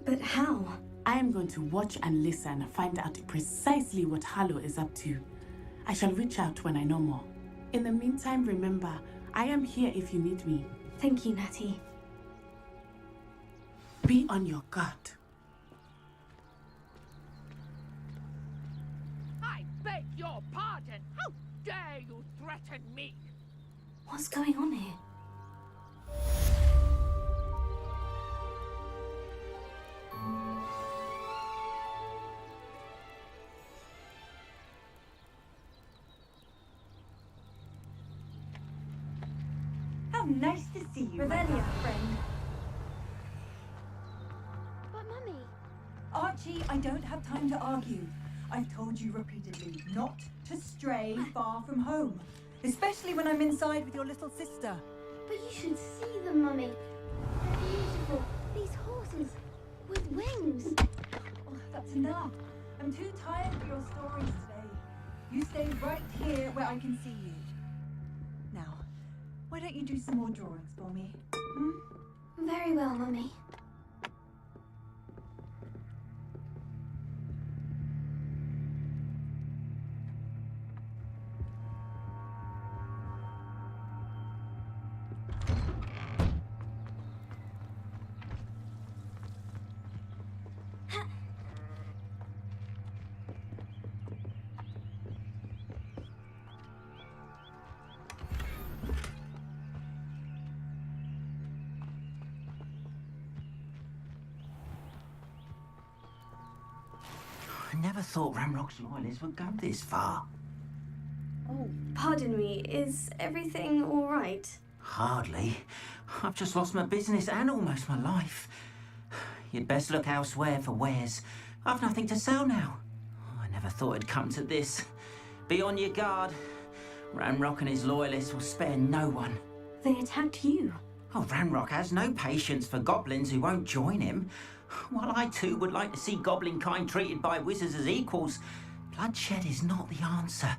But how? I am going to watch and listen, find out precisely what Harlow is up to. I shall reach out when I know more. In the meantime, remember, I am here if you need me. Thank you, Natty. Be on your guard. I beg your pardon. How dare you threaten me? What's going on here? How nice to see you, Revelia, friend. But Mummy... Archie, I don't have time to argue. I've told you repeatedly not to stray far from home, especially when I'm inside with your little sister. But you should see them, Mummy. They're beautiful. These horses with wings. Oh, that's enough. I'm too tired for your stories today. You stay right here where I can see you. Now, why don't you do some more drawings for me? Very well, Mummy. I never thought Ramrock's loyalists would go this far. Oh, pardon me. Is everything all right? Hardly. I've just lost my business and almost my life. You'd best look elsewhere for wares. I've nothing to sell now. I never thought it'd come to this. Be on your guard. Ramrock and his loyalists will spare no one. They attacked you. Oh, Ramrock has no patience for goblins who won't join him. While I too would like to see goblin kind treated by wizards as equals, bloodshed is not the answer.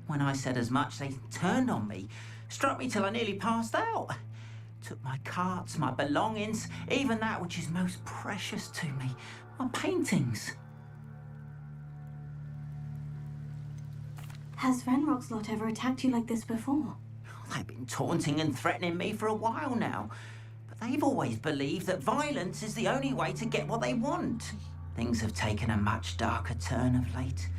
When I said as much, they turned on me, struck me till I nearly passed out. Took my carts, my belongings, even that which is most precious to me, my paintings. Has Ranrock's lot ever attacked you like this before? They've been taunting and threatening me for a while now. But they've always believed that violence is the only way to get what they want. Things have taken a much darker turn of late.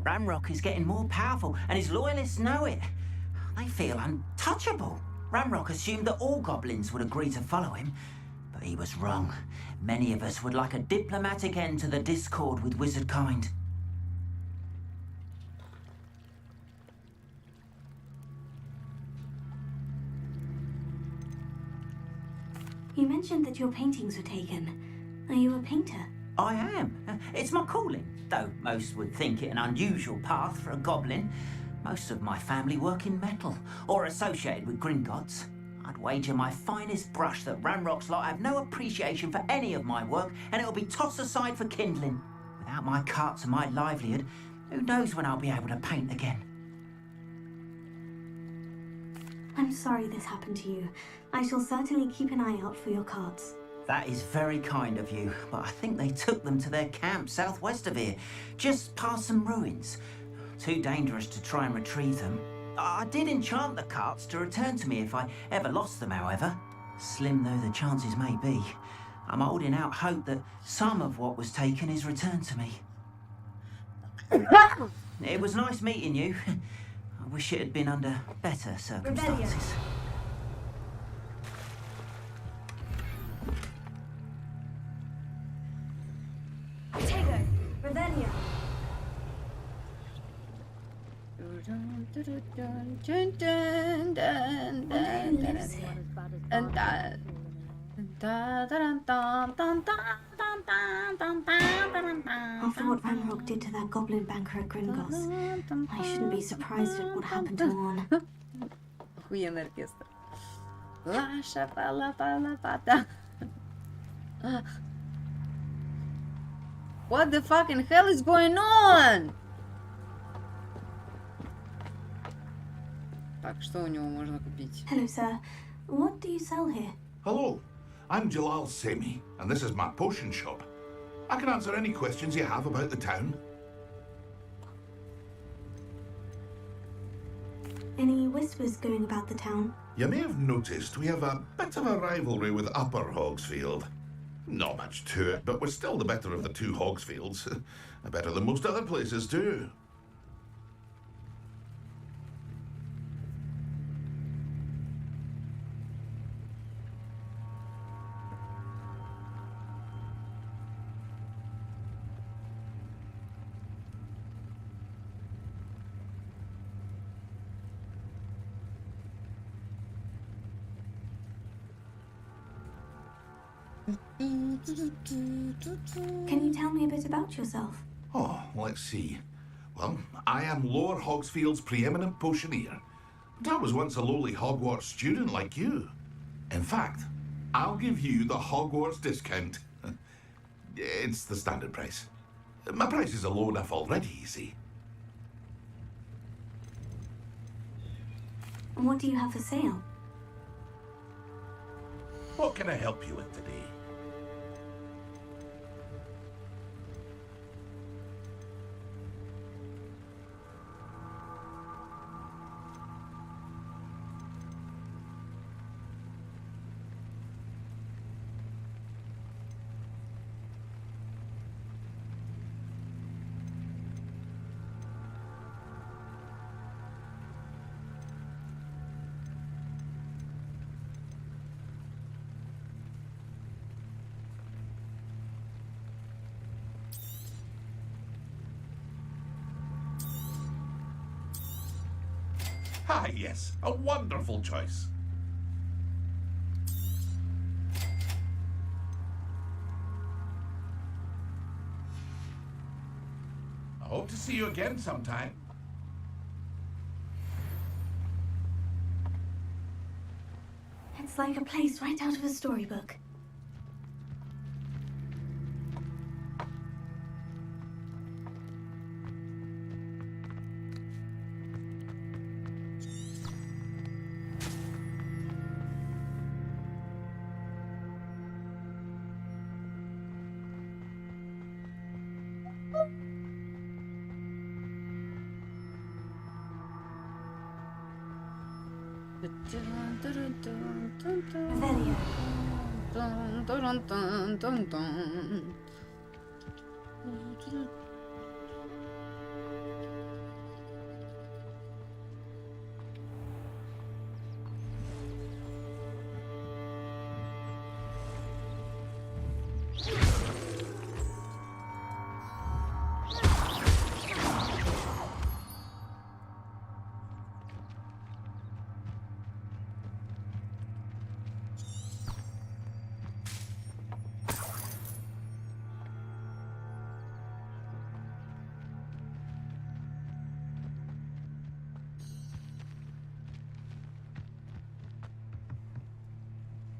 Ramrock is getting more powerful, and his loyalists know it. They feel untouchable. Ramrock assumed that all goblins would agree to follow him, but he was wrong. Many of us would like a diplomatic end to the discord with wizard kind. You mentioned that your paintings were taken. Are you a painter? I am. It's my calling, though most would think it an unusual path for a goblin. Most of my family work in metal, or associated with Gringotts. I'd wager my finest brush that Ramrock's lot have no appreciation for any of my work, and it'll be tossed aside for kindling. Without my carts and my livelihood, who knows when I'll be able to paint again? I'm sorry this happened to you. I shall certainly keep an eye out for your cards. That is very kind of you, but I think they took them to their camp southwest of here, just past some ruins. Too dangerous to try and retrieve them. I did enchant the carts to return to me if I ever lost them, however. Slim though the chances may be, I'm holding out hope that some of what was taken is returned to me. It was nice meeting you. I wish it had been under better circumstances. Tego, Revelia. After what Ranrock did to that goblin banker at Gringotts, I shouldn't be surprised at what happened to Lorne. Охуенный оркестр. Лаша пала. What the fucking hell is going on? Так, что у него можно купить? Hello, sir. What do you sell here? Hello, I'm Jalal Semi, and this is my potion shop. I can answer any questions you have about the town. Any whispers going about the town? You may have noticed we have a bit of a rivalry with Upper Hogsfield. Not much to it, but we're still the better of the two Hogsfields. Better than most other places, too. Can you tell me a bit about yourself? Oh, let's see. Well, I am Lord Hogsfield's preeminent potioneer. But I was once a lowly Hogwarts student like you. In fact, I'll give you the Hogwarts discount. It's the standard price. My prices are low enough already, you see. And what do you have for sale? What can I help you with today? Ah, yes, a wonderful choice. I hope to see you again sometime. It's like a place right out of a storybook.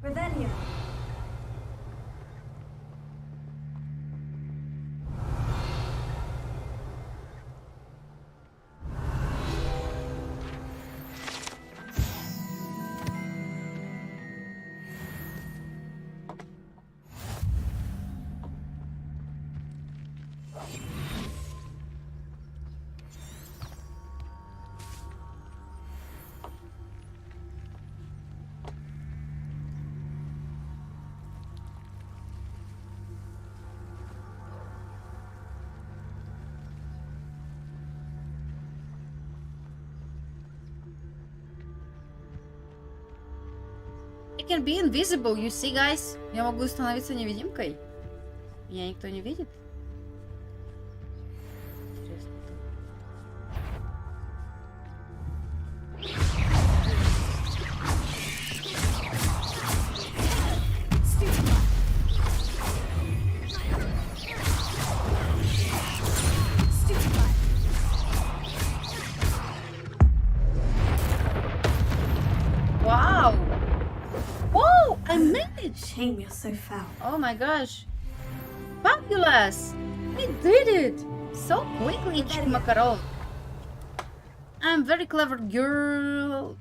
Revelio. I can be invisible, you see, guys? Я могу становиться невидимкой. Меня никто не видит. Wow! Whoa! I managed! Shame you're so foul. Oh my gosh! Fabulous! I did it! So quickly, Makarov! I'm very clever girl!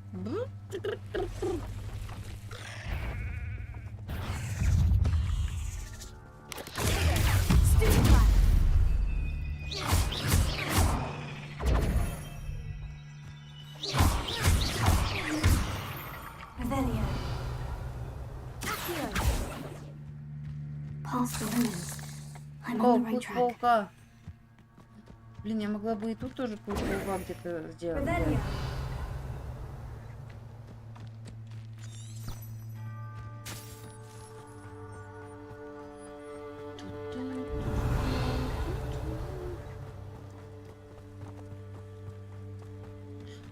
past the ruins. I'm О, on the right кут track. паука. Блин, я могла бы и тут тоже кут паука где-то сделать. Да.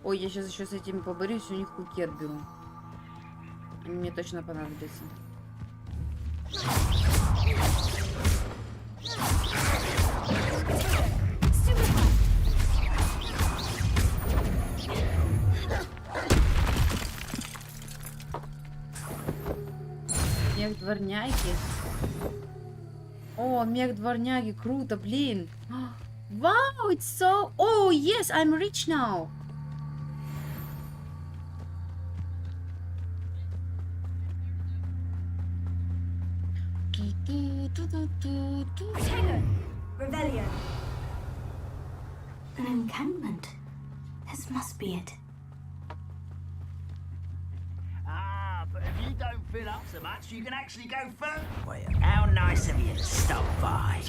Ой, я сейчас еще с этими поборюсь, у них куки отберу. Они мне точно понадобятся. Мех дворняги. О, мех дворняги, круто, блин. Wow, it's so... Oh, yes, I'm rich now. Revelio. An encampment. This must be it. Ah, but if you don't fill up so much, you can actually go further. Well, how nice of you to stop by.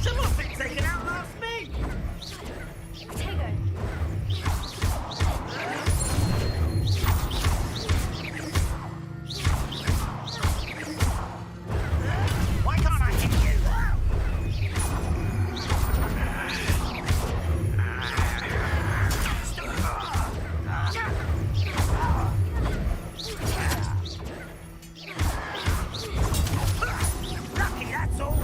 Someone thinks they can outlast me. Potato. Why can't I hit you? Lucky, that's all.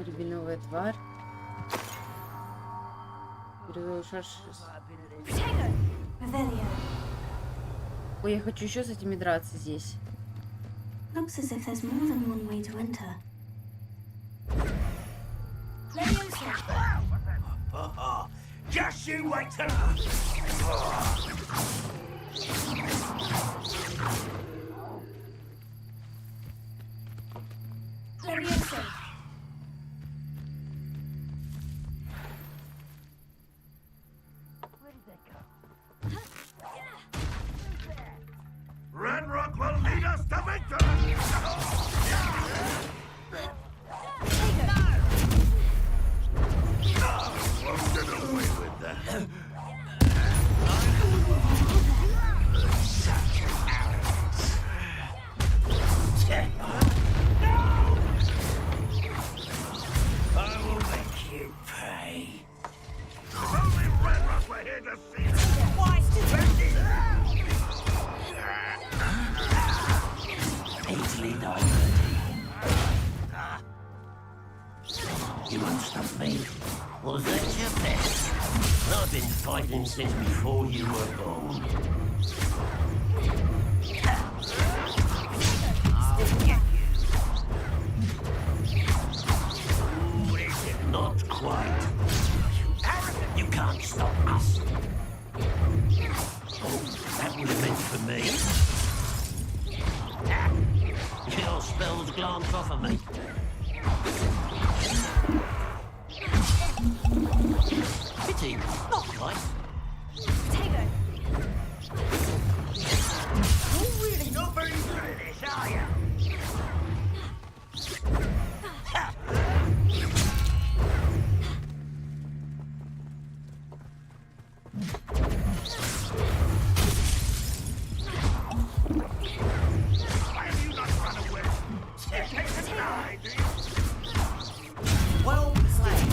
Рябиновая тварь. Revelio. Ой, я хочу еще с этими драться здесь. Looks as if there's more than one way to enter. Just you wait till Red Rock will lead us to victory! Won't get away with that. Such arrogance. I will make you pay. If only Red Rock were here to see this. Why is easily diverted. You won't stop me. Was that your best? I've been fighting since before you were born. I'll get you. Ooh, is it not quite? You arrogant! You can't stop us. Oh, that was meant for me. Your spells glance off of me. Pity, not quite. Potato. You're really not very good at this, are you? Why have you not run away? Well played.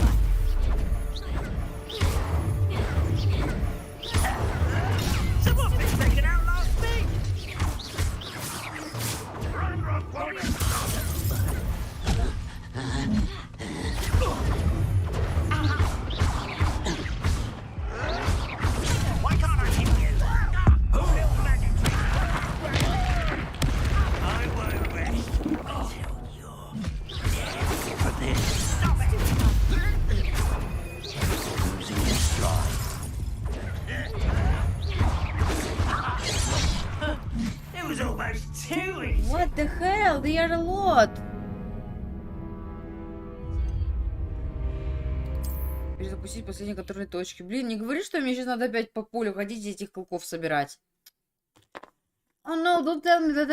almost too easy. What the hell? They are a lot. Перезапустить последние контрольные точки. Блин, не говори, что мне сейчас надо опять по полю ходить и этих колков собирать. Oh no, don't tell me that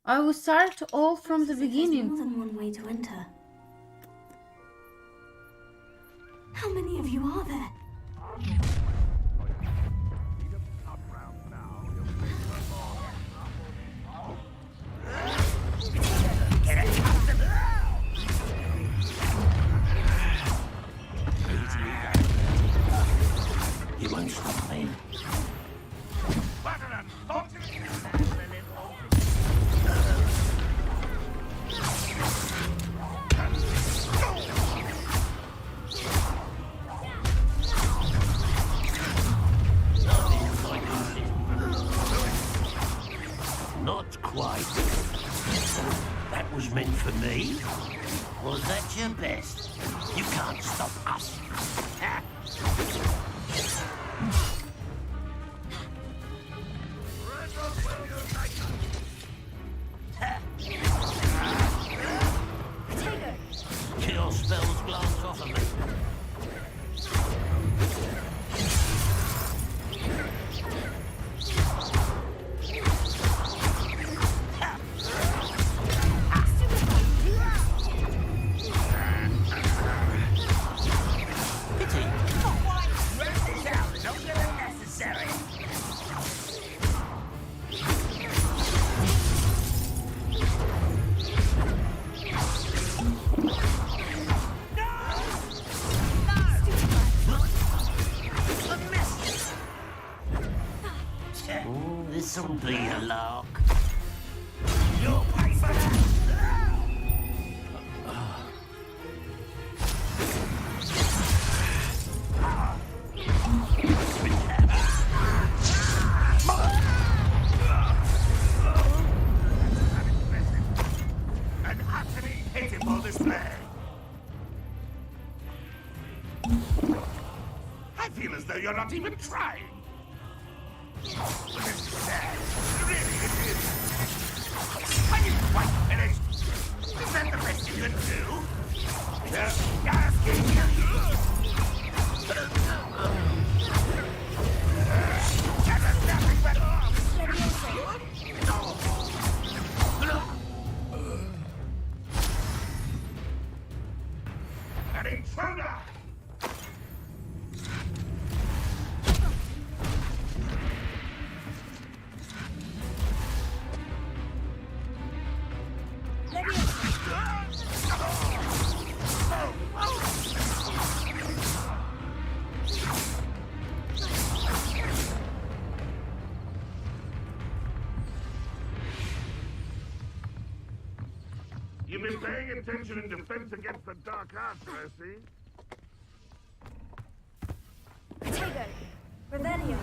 I will start all from the beginning. There's more than one way to enter. How many of you are there? You won't stop me. Not quite. That was meant for me. Was that your best? You can't stop us. Kill spells glance off of me. This'll be a lark. You'll pay for that! An utterly pitiful display. I feel as though you're not even trying. This is sad. Really, it is. Are you quite finished? Is that the best you can do? Just asking you. That is nothing but an intruder! You've been paying attention in defense against the dark arts, I see. Potato. Revelio.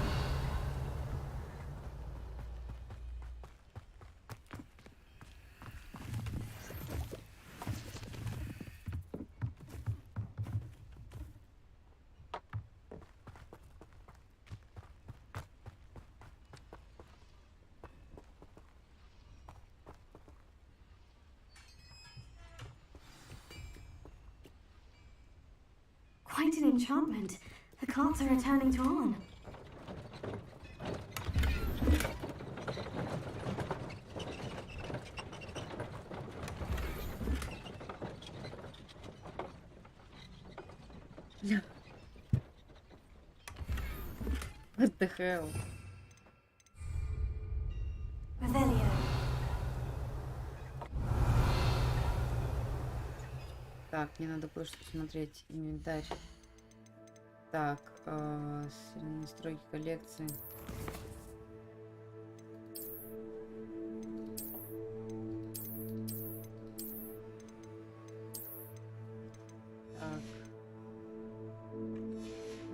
Quite an enchantment. The cards are returning to on. Yeah. What the hell? Revelio. Так, мне надо кое-что посмотреть. Инвентарь. Так, настройки коллекции. Так.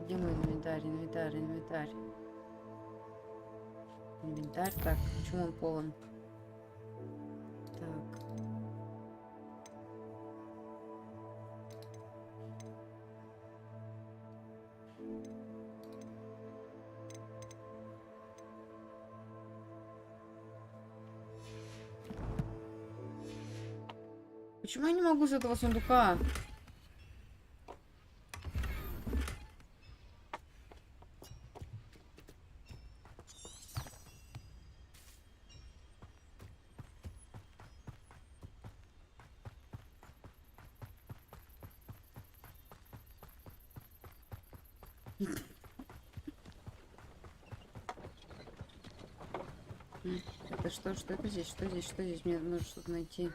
Где мой инвентарь? Инвентарь. Инвентарь. Так, почему он полон? Так. Почему я не могу с этого сундука? Это что? Что это здесь? Что здесь? Что здесь? Мне нужно что-то найти.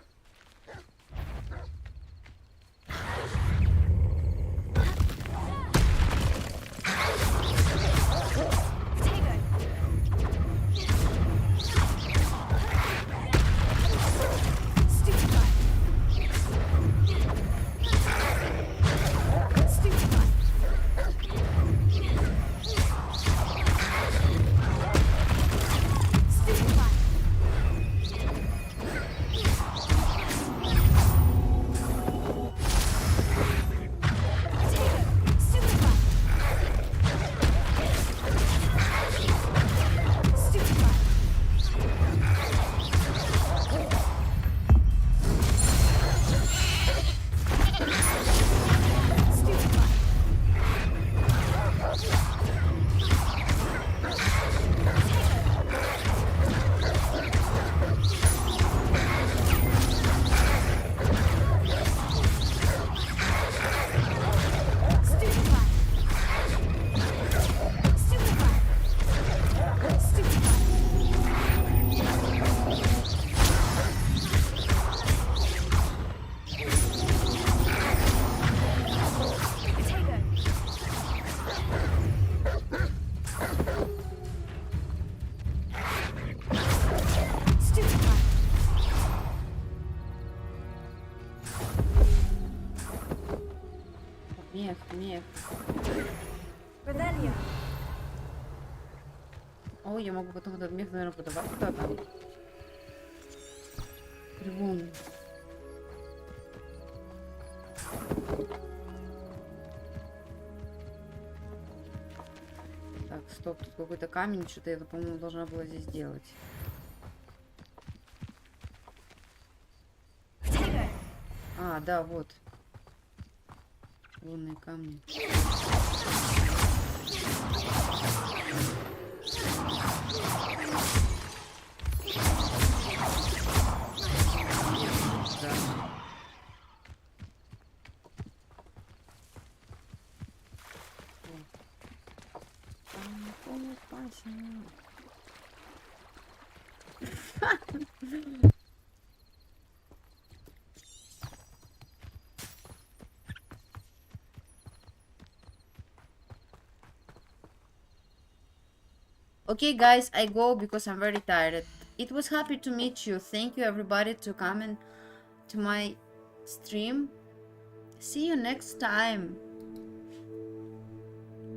Мех. О, я могу потом этот мех, наверное, подавать куда-то. Кривом. Так, стоп, тут какой-то камень, что-то я, по-моему, должна была здесь делать. А, да, вот. Лунные камни. Okay, guys, I go because I'm very tired. It was happy to meet you. Thank you, everybody, to come to my stream. See you next time.